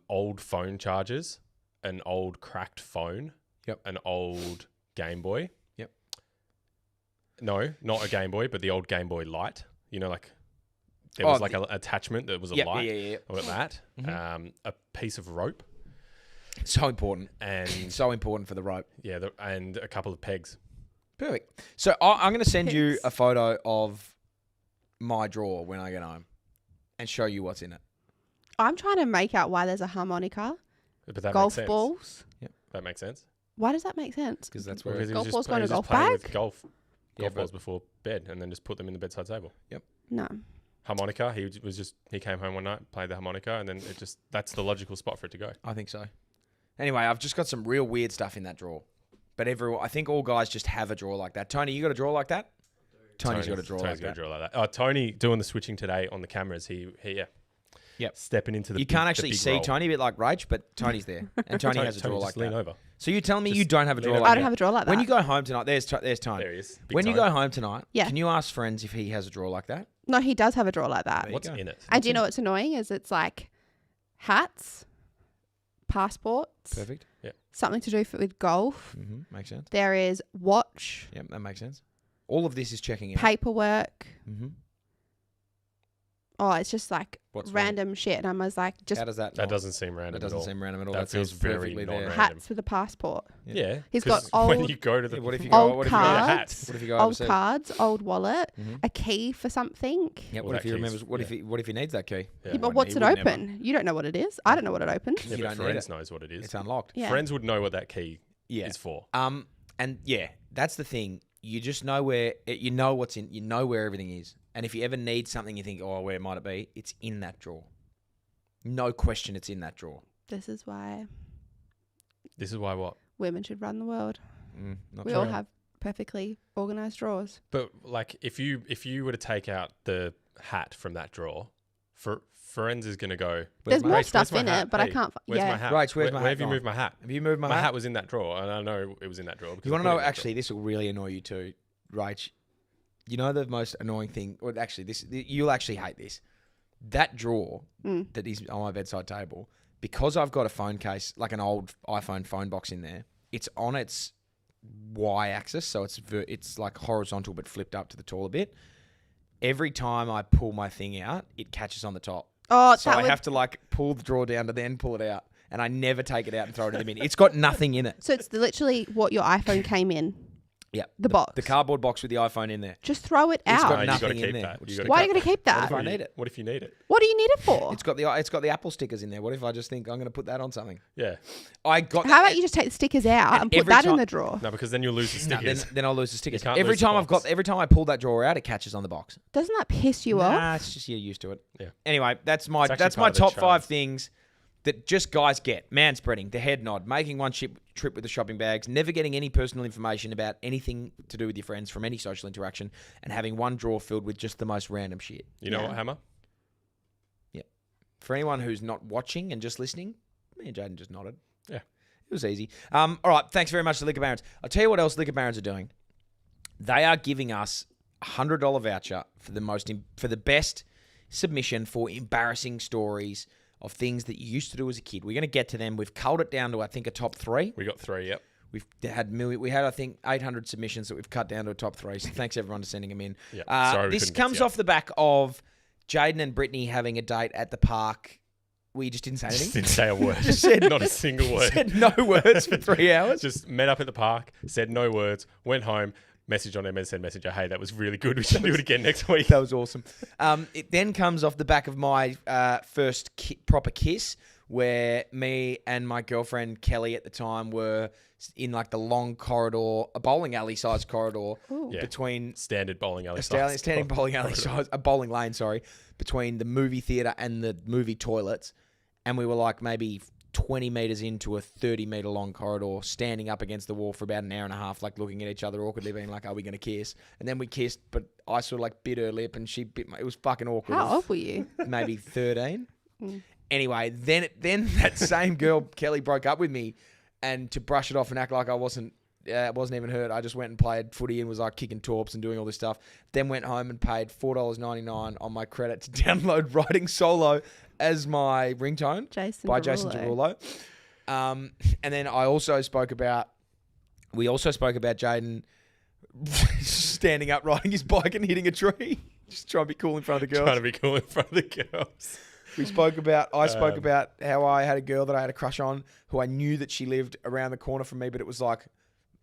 old phone chargers, an old cracked phone,
Yep.
an old Game Boy.
Yep.
No, not a Game Boy, but the old Game Boy Light. You know, like there
Oh,
was like an attachment that was a
Yep,
light.
yeah.
I've got that. A piece of rope
So important.
and
So important for the rope.
yeah, and a couple of pegs.
Perfect. So I'm going to send you
Pics.
a photo of my drawer when I get home and show you what's in it.
I'm trying to make out why there's a harmonica,
But that
golf
makes sense.
balls.
That makes sense.
Why does that make sense?
Because that's
Well,
where
because he
Golf
was
balls
just,
go in
he
a
was just
golf
playing
bag?
with golf
Yeah,
balls before bed, and then just put them in the bedside table.
No.
Harmonica. He came home one night, played the harmonica, and then that's the logical spot for it to go.
I think so. Anyway, I've just got some real weird stuff in that drawer. But I think all guys just have a drawer like that. Tony, you got a drawer like that? Tony's got a drawer
Tony's
like
got a
that.
drawer like that. Tony doing the switching today on the cameras. He
Yep.
stepping into the.
You
big,
can't
the
actually
big
see
role.
Tony a bit like Rach, but Tony's there. And Tony has a drawer like
just lean
that.
over.
So you're telling me you
Just
don't have a
lean
drawer
over.
like
I
that?
don't have a drawer like that.
When you go home tonight, there's Tony.
There he is. Big
When you
time.
go home tonight,
Yeah.
can you ask friends if he has a drawer like that?
No, he does have a drawer like that.
There you
What's
go.
in it?
And do you know what's annoying is it's like hats, passports,
Perfect.
something to do with golf.
Makes sense.
There is watch,
Yep, that makes sense. All of this is checking out.
paperwork.
Mm-hmm.
Oh, it's just like
What's
random shit. And I was like, just
How does that?
That
not-
doesn't seem random.
That doesn't
at all.
seem random at all.
That feels
sounds
very
perfectly there.
non-random.
hats with a passport.
Yeah.
He's got
'cause when
old-
you go to the
Yeah, what if you
Old
go? What if you go?
cards.
hats?
What if you go
Old
overseas?
cards, old wallet,
Mhm.
a key for something.
Yeah.
Well,
What if
that
he
key's-
remembers? What if he needs that key?
Yeah.
Yeah, but
He
what's it
would never.
open? You don't know what it is. I don't know what it opened.
Yeah,
You
but
don't need
Friends
it.
knows what it is.
It's unlocked.
Yeah.
Friends would know what that key
Yeah.
is for.
And yeah, that's the thing. You just know where you know what's in. You know where everything is. And if you ever need something, you think, oh, where might it be? It's in that drawer. No question, it's in that drawer.
This is why
This is why what?
women should run the world.
Not
We
sure.
all have perfectly organized drawers.
But like, if you were to take out the hat from that drawer, Friends is gonna go.
There's more
"Rach,
stuff
where's
in
my
it,
hat?
but I
Hey,
can't.
Where's
Yeah.
my hat?
Rach, where's my
Where
hat
have you
gone?
moved my hat?
Have you moved my
My
hat?
hat was in that drawer, and I know it was in that drawer. because
You
I
want
put
to
it
know?
in that
Actually, this will really annoy you too, Rach. You know the most annoying thing, or actually, you'll actually hate this. That drawer that is on my bedside table, because I've got a phone case, like an old iPhone phone box in there. It's on its y-axis, so it's like horizontal but flipped up to the taller bit. Every time I pull my thing out, it catches on the top.
Oh,
So
that
I
would,
have to like pull the drawer down to then pull it out, and I never take it out and throw it in the bin. It's got nothing in it.
So it's literally what your iPhone came in.
Yeah,
The box.
the cardboard box with the iPhone in there.
Just throw it
It's
out.
got
No, you
nothing
gotta
in
keep
there.
that.
Which
You
is
gotta
Why are you going to keep that?
if I need it?
What if you need it?
What do you need it for?
It's got the Apple stickers in there. What if I just think I'm going to put that on something?
Yeah.
I got.
How
that-
about you just take the stickers out
and
and put
every
that in
time-
the drawer?
No, because then you'll lose the
No,
stickers.
then I'll lose the stickers.
can't
Every
lose the
time
box.
every time I pull that drawer out, it catches on the box.
Doesn't that piss you off?
Nah, it's just you're used to it.
Yeah.
Anyway, that's my
It's actually part of the
top
charm.
5 things that just guys get: man spreading, the head nod, making one trip with the shopping bags, never getting any personal information about anything to do with your friends from any social interaction, and having one drawer filled with just the most random shit.
You know
Yeah.
what, Hammer?
For anyone who's not watching and just listening, me and Jaiden just nodded.
Yeah.
It was easy. All right, thanks very much to Liquor Barons. I'll tell you what else Liquor Barons are doing. They are giving us a $100 voucher for the best submission for embarrassing stories of things that you used to do as a kid. We're going to get to them. We've culled it down to, I think, a top 3.
We got 3. Yep.
We had I think 800 submissions that we've cut down to a top 3. So thanks everyone for sending them in.
Yeah. Sorry we
This
couldn't get
comes
to you.
off the back of Jaiden and Brittany having a date at the park. We just didn't say
Just
anything.
didn't say a word.
Just said-
Not a single word.
Said no words for 3 hours.
Just met up at the park, said no words, went home, messaged on MSN Messenger, hey, that was really good. We should do it again next week.
That was awesome. It then comes off the back of my first proper kiss, where me and my girlfriend Kelly at the time were in like the long corridor, a bowling alley sized corridor
Ooh.
Yeah.
between
Standard bowling alley.
standing bowling alley size, a bowling lane, sorry, between the movie theater and the movie toilets, and we were like maybe 20 meters into a 30-meter long corridor, standing up against the wall for about an hour and a half, like looking at each other awkwardly, being like, "Are we going to kiss?" And then we kissed, but I sort of like bit her lip, and she bit my. It was fucking awkward.
How old were you?
Maybe 13.
Mm.
Anyway, then that same girl Kelly broke up with me, and to brush it off and act like I wasn't even hurt, I just went and played footy and was like kicking torps and doing all this stuff. Then went home and paid $4.99 on my credit to download Writing Solo as my ringtone by Jason Derulo. And then we also spoke about Jaiden standing up riding his bike and hitting a tree. Just trying to be cool in front of the girls.
Trying to be cool in front of the girls.
I spoke about how I had a girl that I had a crush on who I knew that she lived around the corner from me, but it was like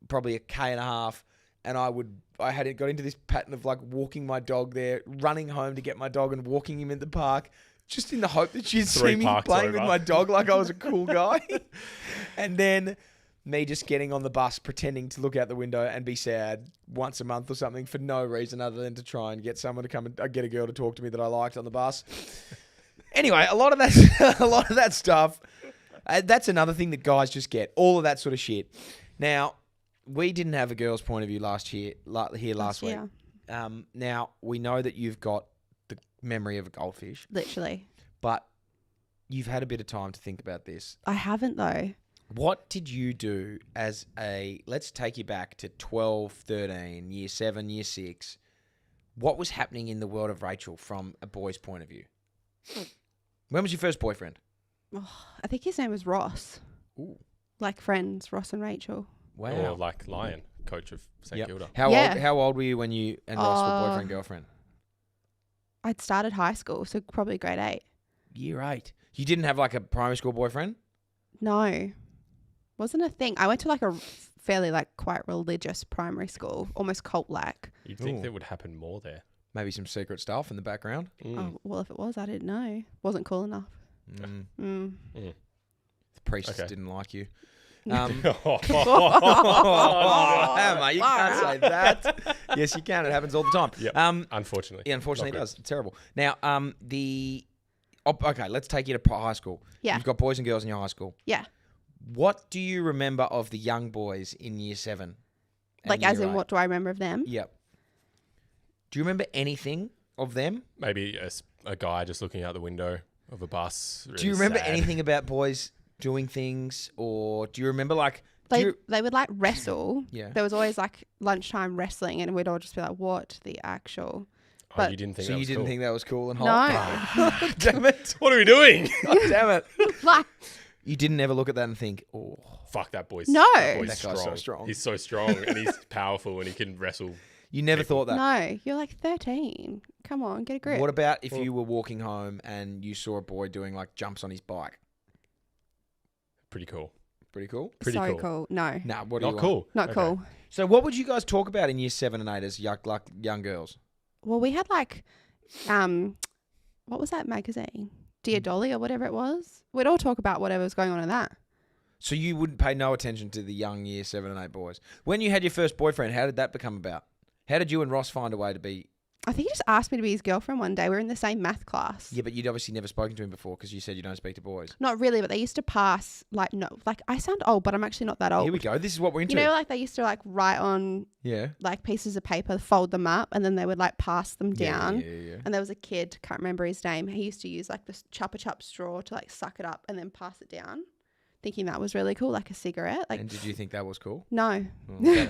probably 1.5 km. And I got into this pattern of like walking my dog there, running home to get my dog and walking him in the park, just in the hope that she'd
3
see me
parks
playing
over.
with my dog like I was a cool guy. And then me just getting on the bus, pretending to look out the window and be sad once a month or something for no reason other than to try and get someone to come and get a girl to talk to me that I liked on the bus. Anyway, a lot of that stuff. That's another thing that guys just get. All of that sort of shit. Now, we didn't have a girl's point of view last week. Now we know that you've got the memory of a goldfish,
Literally.
but you've had a bit of time to think about this.
I haven't though.
What did you do let's take you back to 12, 13, year 7, year 6. what was happening in the world of Rachel from a boy's point of view? When was your first boyfriend?
I think his name was Ross.
Ooh.
Like friends, Ross and Rachel.
Wow.
Or like Lion, coach of St Kilda.
How old were you when you and Ross were boyfriend, girlfriend?
I'd started high school, so probably grade 8.
Year 8. You didn't have like a primary school boyfriend?
No. Wasn't a thing. I went to like a fairly like quite religious primary school, almost cult-like.
You'd think that would happen more there.
Maybe some secret stuff in the background?
Oh, well, if it was, I didn't know. Wasn't cool enough.
The priests didn't like you.
Oh,
Emma, you can't say that. Yes, you can. It happens all the time.
Yep. Unfortunately.
Yeah, unfortunately it does. It's terrible. Now, okay, let's take you to high school.
Yeah.
You've got boys and girls in your high school.
Yeah.
What do you remember of the young boys in year 7?
Like, as in, what do I remember of them?
Yep. Do you remember anything of them?
Maybe a guy just looking out the window of a bus. Really
Do you remember
sad.
anything about boys doing things, or do you remember like
They would like wrestle.
Yeah.
There was always like lunchtime wrestling, and we'd all just be like, "What the actual?"
Oh,
But
you didn't think
so
that
you
was
didn't
cool?
think that was cool and
No.
hot? Damn it!
What are we doing?
God damn it!
Like,
You didn't ever look at that and think, oh,
Fuck, that boy's
No.
that boy's
That guy's so strong.
He's so strong and he's powerful and he can wrestle.
you never thought that.
no, you're like 13. Come on, get a grip.
What about if you were walking home and you saw a boy doing like jumps on his bike?
Pretty cool.
Pretty cool.
Pretty
so
cool.
cool. No,
Nah, what do
Not
you
cool.
want?
not
Okay.
cool.
So what would you guys talk about in year 7 and 8 as young girls?
Well, we had like, what was that magazine? Dear Dolly or whatever it was. We'd all talk about whatever was going on in that.
So you wouldn't pay no attention to the young year 7 and 8 boys. When you had your first boyfriend, how did that become about? How did you and Ross find a way to be?
I think he just asked me to be his girlfriend one day. We were in the same math class.
Yeah, but you'd obviously never spoken to him before because you said you don't speak to boys.
Not really, but they used to pass I sound old, but I'm actually not that old.
Here we go. This is what we're into.
You know, like they used to like write on
yeah.
like pieces of paper, fold them up, and then they would like pass them down.
Yeah.
And there was a kid, can't remember his name. He used to use like this Chupa Chup straw to like suck it up and then pass it down, thinking that was really cool, like a cigarette. Like,
And did you think that was cool?
no,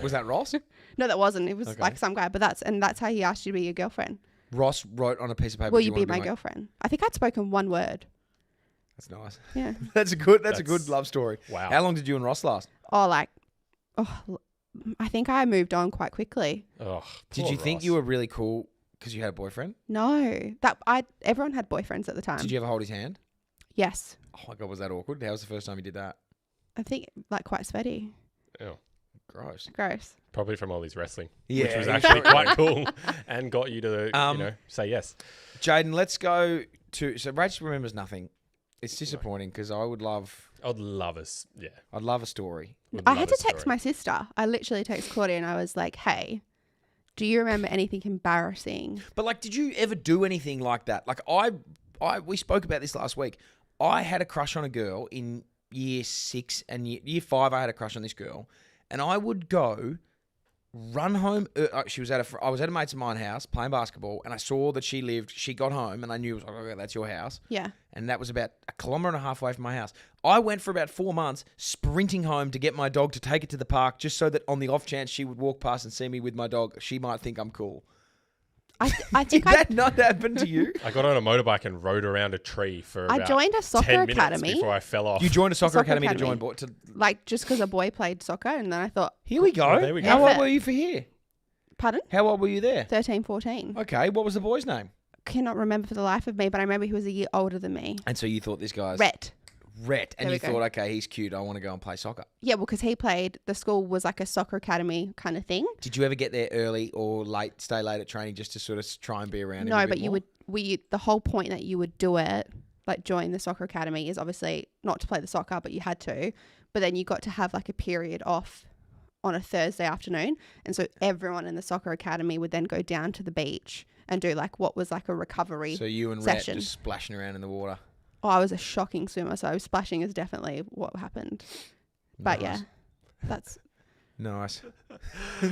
Was that Ross?
no, that wasn't. It was
Okay.
like some guy, but that's how he asked you to be your girlfriend.
Ross wrote on a piece of paper.
Will
"Do
you be
wanna
my girlfriend? I think I'd spoken one word.
That's nice.
Yeah.
That's a good
That's-
love story.
Wow.
How long did you and Ross last?
I think I moved on quite quickly.
Oh,
Did
poor
you think
Ross.
you were really cool because you had a boyfriend?
No, everyone had boyfriends at the time.
Did you ever hold his hand?
Yes.
Oh my God, was that awkward? How was the first time you did that?
I think like quite sweaty.
Oh,
Gross.
Gross.
probably from all his wrestling,
Yeah,
which was
you
actually
thought-
quite cool and got you to say yes.
Jaiden, let's go to. So Rachel remembers nothing. It's disappointing because I would love.
I'd love us. Yeah.
I'd love a story.
Would
I
love
had
a
to text
story.
my sister. I literally texted Claudia and I was like, hey, do you remember anything embarrassing?
But like, did you ever do anything like that? Like we spoke about this last week. I had a crush on a girl in year 6 and year 5. I had a crush on this girl, and I would go run home. I was at a mate's of mine house playing basketball, and I saw that she lived. She got home, and I knew it was like, okay, that's your house.
Yeah.
And that was about 1.5 kilometers away from my house. I went for about 4 months sprinting home to get my dog to take it to the park, just so that on the off chance she would walk past and see me with my dog, she might think I'm cool.
I
Did
think
that not happen to you?
I got on a motorbike and rode around a tree for
I
about
joined a
10
soccer
minutes
academy.
before I fell off.
You joined a soccer
Soccer
academy to
academy.
join boy.
Like just because a boy played soccer, and then I thought,
Here we go.
Oh, there we go.
How
That's
old
it.
were you for here?
pardon?
How old were you there?
13, 14.
Okay, what was the boy's name?
Cannot remember for the life of me, but I remember he was a year older than me.
And so you thought this guy's
Rhett.
Rhett, and
There
you
we go.
thought, okay, he's cute. I want to go and play soccer.
Yeah, well, because he played, the school was like a soccer academy kind of thing.
Did you ever get there early or late, stay late at training just to sort of try and be around him?
No,
a bit
but
more?
the whole point that you would do it, like join the soccer academy, is obviously not to play the soccer, but you had to. But then you got to have like a period off on a Thursday afternoon. And so everyone in the soccer academy would then go down to the beach and do like what was like a recovery.
So you and Rhett
session.
just splashing around in the water.
Oh, I was a shocking swimmer, so splashing is definitely what happened. But
Nice.
yeah, that's
Nice.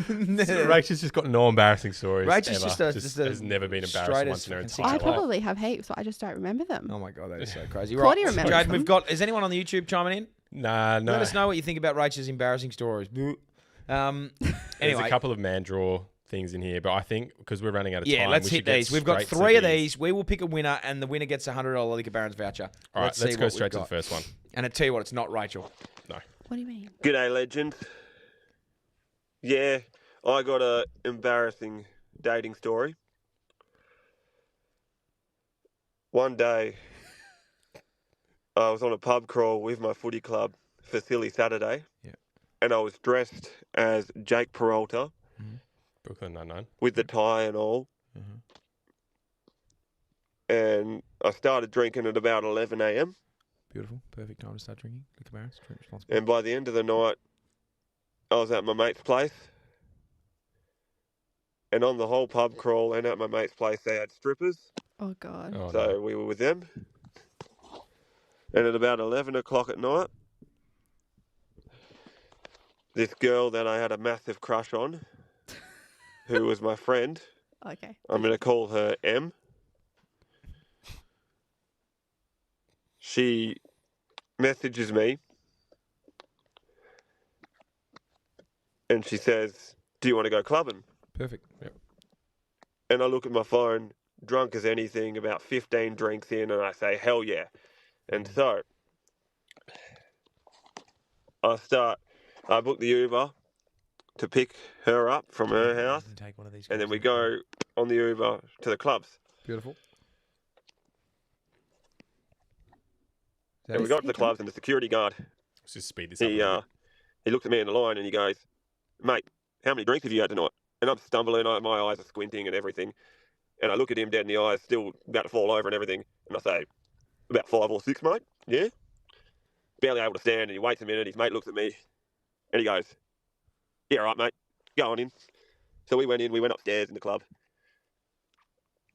Rachel's just got no embarrassing stories.
Rachel's
ever.
just a
has never been
straight
embarrassed
as
once in her
fucking
entire
I
Right.
life.
probably have heaps, but I just don't remember them.
Oh my God, that is so crazy.
Claudia
Right,
remembers
Jaiden,
them.
we've got. Is anyone on the YouTube chiming in?
Nah, no.
Let us know what you think about Rachel's embarrassing stories.
There's
Anyway,
a couple of man draw things in here, but I think because we're running out of
Yeah,
time,
let's
we
hit
should get
these. We've got
straight to
3 of these. We will pick a winner, and the winner gets a $100 Liquor Barons voucher.
All right, let's
see
go
what
straight
we've
to the
got.
first one.
And I tell you what, it's not Rachel.
No.
What do you mean?
G'day, legend. Yeah, I got a embarrassing dating story. One day, I was on a pub crawl with my footy club for Silly Saturday.
Yeah.
And I was dressed as Jake Peralta
Brooklyn 99.
with the tie and all. And I started drinking at about 11 a.m.
Beautiful. Perfect time to start drinking. Liquor Barons. Drink responsibly.
And by the end of the night, I was at my mate's place. And on the whole pub crawl and at my mate's place, they had strippers.
Oh, God.
Oh,
So
no.
we were with them. And at about 11 o'clock at night, this girl that I had a massive crush on, who was my friend,
Okay.
I'm going to call her M. She messages me and she says, "Do you want to go clubbing?"
Perfect. Yep.
And I look at my phone, drunk as anything, about 15 drinks in, and I say, "Hell yeah." And so I book the Uber to pick her up from her house,
And take one of these.
and then
guys
we
in.
go on the Uber to the clubs.
Beautiful.
And we got to the clubs, and the security guard,
Let's just speed this up.
he looked at me in the line and he goes, "Mate, how many drinks have you had tonight?" And I'm stumbling, my eyes are squinting and everything. And I look at him dead in the eyes, still about to fall over and everything. And I say, "About 5 or 6, mate." Yeah? Barely able to stand, and he waits a minute. His mate looks at me and he goes, "Yeah, all right, mate, go on in." So we went upstairs in the club.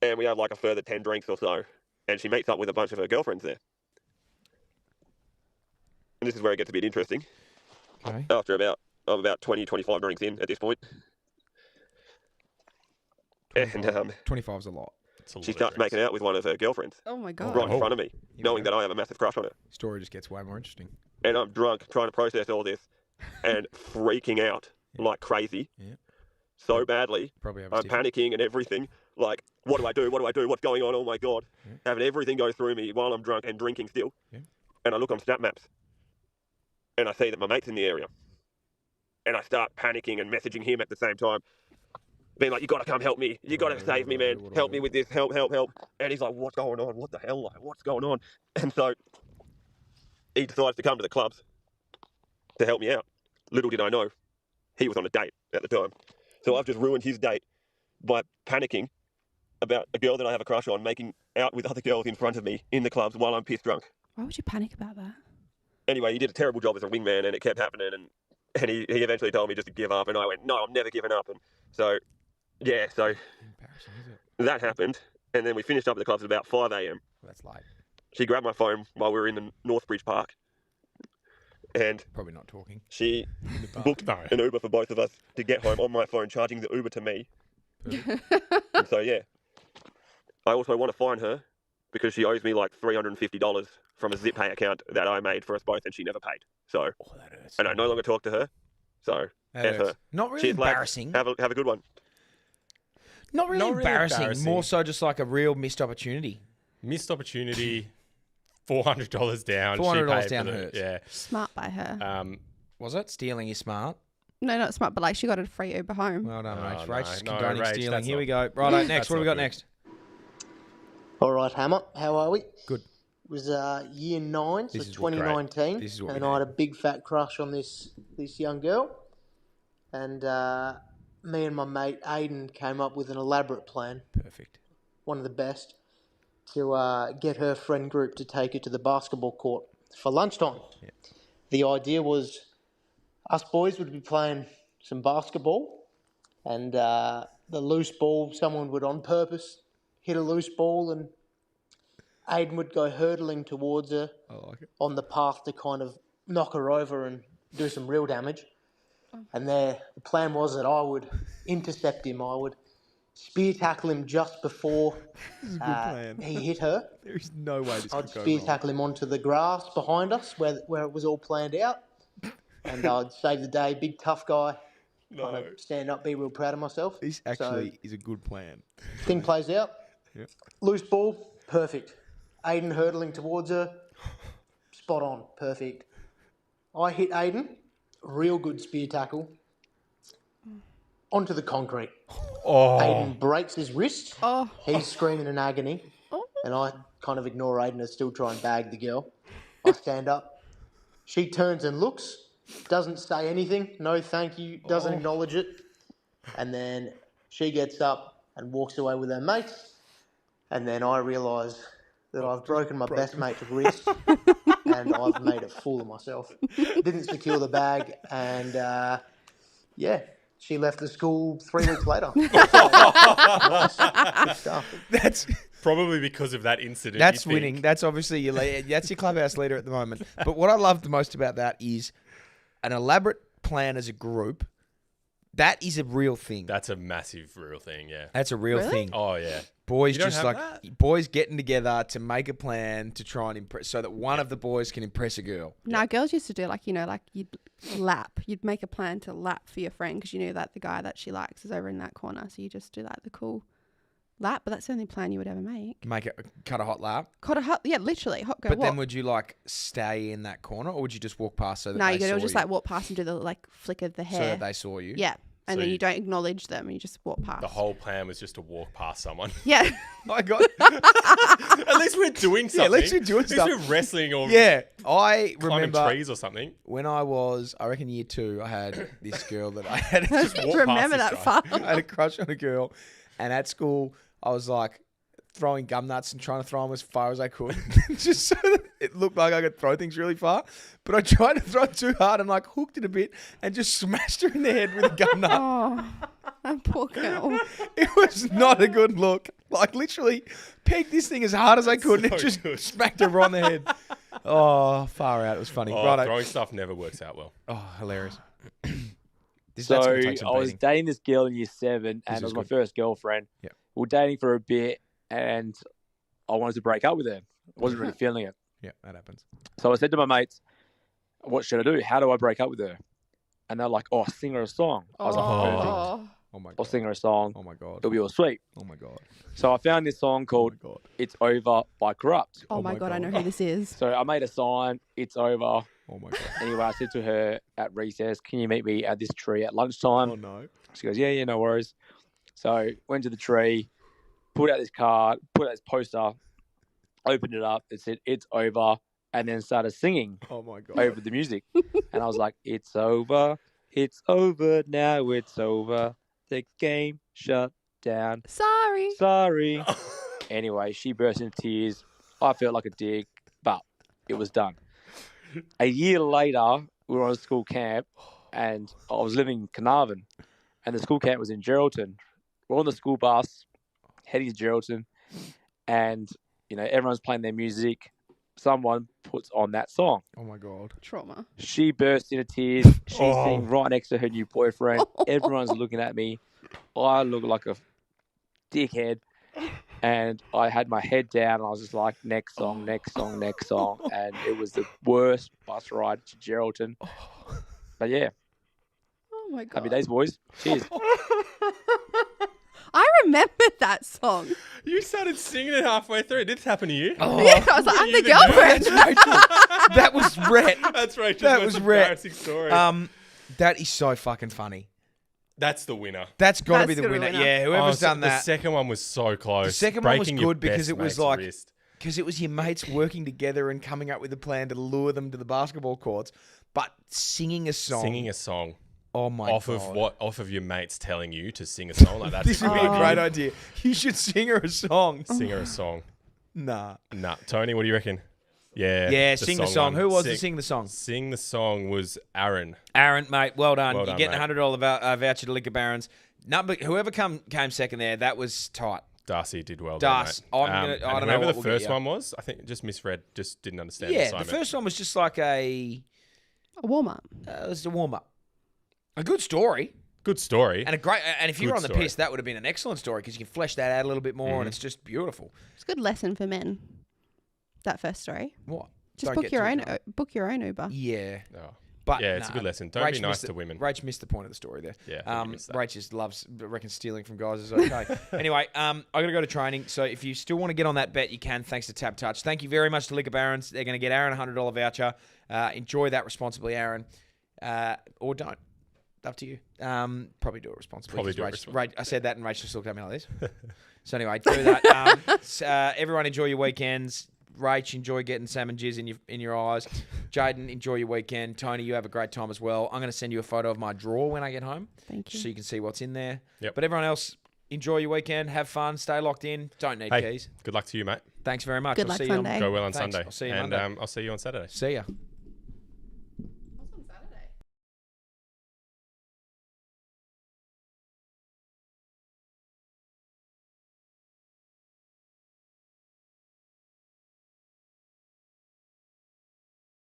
And we had like a further 10 drinks or so. And she meets up with a bunch of her girlfriends there. And this is where it gets a bit interesting.
Okay.
After I'm about 20, 25 drinks in at this point. And
25 is a lot.
It's a lot
she
of
starts
drinks.
making out with one of her girlfriends
Oh, my God.
right in front of me, knowing that I have a massive crush on her.
Story just gets way more interesting.
And I'm drunk, trying to process all this and freaking out like crazy.
Yeah.
So badly.
Probably have a
I'm
stiffy.
panicking and everything. Like, what do I do? What do I do? What's going on? Oh, my God.
Yeah.
Having everything go through me while I'm drunk and drinking still.
Yeah.
And I look on Snap Maps. And I see that my mate's in the area. And I start panicking and messaging him at the same time. Being like, "You got to come help me. You got to save me, man. Help me with this. Help, help, help." And he's like, "What's going on? What the hell? Like, what's going on?" And so he decides to come to the clubs to help me out. Little did I know, he was on a date at the time. So I've just ruined his date by panicking about a girl that I have a crush on making out with other girls in front of me in the clubs while I'm pissed drunk.
Why would you panic about that?
Anyway, he did a terrible job as a wingman, and it kept happening. And he eventually told me just to give up, and I went, "No, I'm never giving up." And so, yeah, so
Embarrassing, is it?
that happened. And then we finished up at the clubs at about 5 a.m.
Well, that's late.
She grabbed my phone while we were in the Northbridge Park. And
Probably not talking.
she
In the bar.
booked
No.
an Uber for both of us to get home on my phone, charging the Uber to me. And so, yeah. I also want to fine her because she owes me like $350 from a ZipPay account that I made for us both, and she never paid. So,
Oh, that hurts.
and I no longer talk to her. So,
That
F
hurts.
her.
Not really
Cheers, lads.
embarrassing.
Have a good one.
Not really
Not really
embarrassing.
embarrassing.
More so just like a real missed opportunity.
Missed opportunity. $400 down.
$400
She paid
down
for
hurts.
Yeah.
Smart by her.
Was it? Stealing is smart.
No, not smart, but like she got a free Uber home.
Well done,
Oh,
Rach.
no,
Rach is
no,
condoning
Rach,
stealing.
that's
Here we
not-
go. Righto, next.
That's
What do we
not
got
good.
next?
All right, Hammer, how are we?
Good.
It was year 9, so
This is
2019,
This is what we
and I had a
need.
big fat crush on this young girl. And me and my mate Aiden came up with an elaborate plan,
Perfect.
one of the best, to get her friend group to take her to the basketball court for lunchtime.
Yeah.
The idea was us boys would be playing some basketball, and the loose ball, someone would on purpose hit a loose ball, and Aiden would go hurtling towards her
I like it.
on the path to kind of knock her over and do some real damage. And the plan was that I would intercept him. I would spear tackle him just before he hit her.
There is no way this
I'd
could go
spear
wrong.
tackle him onto the grass behind us where it was all planned out. And I'd save the day, big tough guy, kind of stand up, be real proud of myself.
This actually is a good plan.
Thing plays out.
Yep.
Loose ball, perfect. Aiden hurdling towards her, spot on, perfect. I hit Aiden, real good spear tackle, onto the concrete.
Oh,
Aiden breaks his wrist.
Oh.
He's screaming in agony.
Oh.
And I kind of ignore Aiden and still try and bag the girl. I stand up. She turns and looks, doesn't say anything. No, thank you. Doesn't acknowledge it. And then she gets up and walks away with her mates. And then I realise that I've broken my best mate's wrist and I've made a fool of myself. Didn't secure the bag and, she left the school 3 weeks later. Good stuff.
That's
probably because of that incident.
That's
you think.
winning. That's obviously that's your clubhouse leader at the moment. But what I love the most about that is an elaborate plan as a group. That is a real thing.
That's a massive real thing, yeah.
That's a real
Really?
thing.
Oh, yeah.
Boys
You don't
just
have
like
that?
boys getting together to make a plan to try and impress, so that one of the boys can impress a girl.
No, girls used to do like you'd lap. You'd make a plan to lap for your friend because you knew that the guy that she likes is over in that corner. So you just do like the cool lap, but that's the only plan you would ever make.
Cut a hot lap.
Literally hot girl
But
walk.
then would you like stay in that corner, or would you just walk past so that
No,
they
you gotta
saw
just
you,
like walk past and do the like flick of the
so
hair.
that they saw you?
Yeah. And
So
then
you-
you don't acknowledge them and you just walk past.
The whole plan was just to walk past someone.
Yeah.
My God.
At least we're doing something.
at least we're doing stuff.
At least we're wrestling or
Yeah, I
climbing
remember
trees or something.
when I was, I reckon year 2, I had this girl that I had.
Just walk past
Remember
this
that
guy.
far.
I had a crush on a girl, and at school I was like throwing gum nuts and trying to throw them as far as I could, just so that it looked like I could throw things really far. But I tried to throw it too hard and like hooked it a bit and just smashed her in the head with a gum nut.
Oh, that poor girl.
It was not a good look. Like literally pegged this thing as hard as I could and
so
it just
good.
smacked her right in the head. Oh, far out. It was funny.
Oh,
Righto.
throwing stuff never works out well.
Oh, hilarious. That's
So
gonna take some
I was
beating.
dating this girl in year 7, and
This
it was
is
my
good.
first girlfriend.
Yeah.
We were dating for a bit, and I wanted to break up with her. Wasn't really feeling it.
Yeah, that happens.
So I said to my mates, "What should I do? How do I break up with her?" And they're like, "Oh, sing her a song." I was like, "Perfect.
Oh.
Oh my
I'll
God.
sing her a song.
Oh my God.
It'll be all sweet."
Oh my God.
So I found this song
Oh
called
my God.
"It's Over" by Corrupt.
Oh my God, I know who this is.
So I made a sign, "It's over."
Oh my God.
Anyway, I said to her at recess, "Can you meet me at this tree at lunchtime?"
Oh no.
She goes, yeah, no worries. So went to the tree, pulled out this card, put out this poster, opened it up, it said, "It's over," and then started singing
Oh my God.
over the music. And I was like, "It's over now, it's over. The game shut down.
Sorry.
Sorry." Anyway, she burst into tears. I felt like a dick, but it was done. A year later, we were on a school camp, and I was living in Carnarvon, and the school camp was in Geraldton. We're on the school bus, heading to Geraldton, and everyone's playing their music. Someone puts on that song.
Oh my God.
Trauma.
She burst into tears. She's sitting right next to her new boyfriend. Everyone's looking at me. I look like a dickhead. And I had my head down and I was just like, next song, next song, next song. And it was the worst bus ride to Geraldton. But yeah,
Oh my God.
happy days, boys. Cheers.
I remembered that song.
You started singing it halfway through. Did this happen to you?
Oh.
Yeah, I was like, I'm
You
the
the nerd.
girlfriend.
That's Rachel. That was Rhett.
That's Rachel's
That
most
was Rhett.
embarrassing story.
That is so fucking funny.
That's the winner.
That's got to
That's
be the
gotta be
winner.
winner.
Yeah, whoever's
so
done
the
that.
second one was so close.
The second one was
Breaking your
good because
best
it was
mate's
like
wrist.
because it was your mates working together and coming up with a plan to lure them to the basketball courts, but singing a song.
Singing a song
Oh my
off
God.
of what? Off of your mates telling you to sing a song like that.
This would be a great idea. You should sing her a song.
Sing her a song.
Nah.
Nah, Tony, what do you reckon? Yeah.
Yeah, sing the song.
one.
Who was to sing the song?
Sing the song was Aaron.
Aaron, mate, well done.
Well
You're
done,
getting
mate.
$100 voucher to Liquor Barons. Whoever came second there, that was tight.
Darcy did well.
Das,
there, mate.
I don't
and
know
whoever
what
the
we'll get
first
you.
one was, I think just misread, just didn't understand the
Yeah, the
assignment.
first one was just like it
A warm up.
was a warm up. A good story.
Good story.
And if you were
Good
on the
story.
piss, that would have been an excellent story because you can flesh that out a little bit more and it's just beautiful.
It's a good lesson for men. That first story.
What?
Just
Don't
book
get
your
too
own.
drunk.
Book your own Uber.
Yeah.
Oh.
But
Yeah, it's a good lesson. Don't be nice to women.
Rach missed the point of the story there.
Yeah, I think you missed that.
Rach just reckons stealing from guys is okay. Anyway, I got to go to training. So if you still want to get on that bet, you can, thanks to TABtouch. Thank you very much to Liquor Barons. They're going to get Aaron a $100 voucher. Enjoy that responsibly, Aaron. Or don't. Up to you. Probably do it responsibly. I said that and Rach just looked at me like this. So anyway, do that. Everyone enjoy your weekends. Rach, enjoy getting salmon jizz in your eyes. Jaiden, enjoy your weekend. Tony, you have a great time as well. I'm going to send you a photo of my drawer when I get home.
Thank you.
So you can see what's in there.
Yep.
But everyone else, enjoy your weekend. Have fun. Stay locked in. Don't need keys.
Good luck to you, mate.
Thanks very much.
Good luck Sunday.
Go well on
Thanks.
Sunday.
I'll see you
and
Monday.
I'll see you on Saturday.
See ya.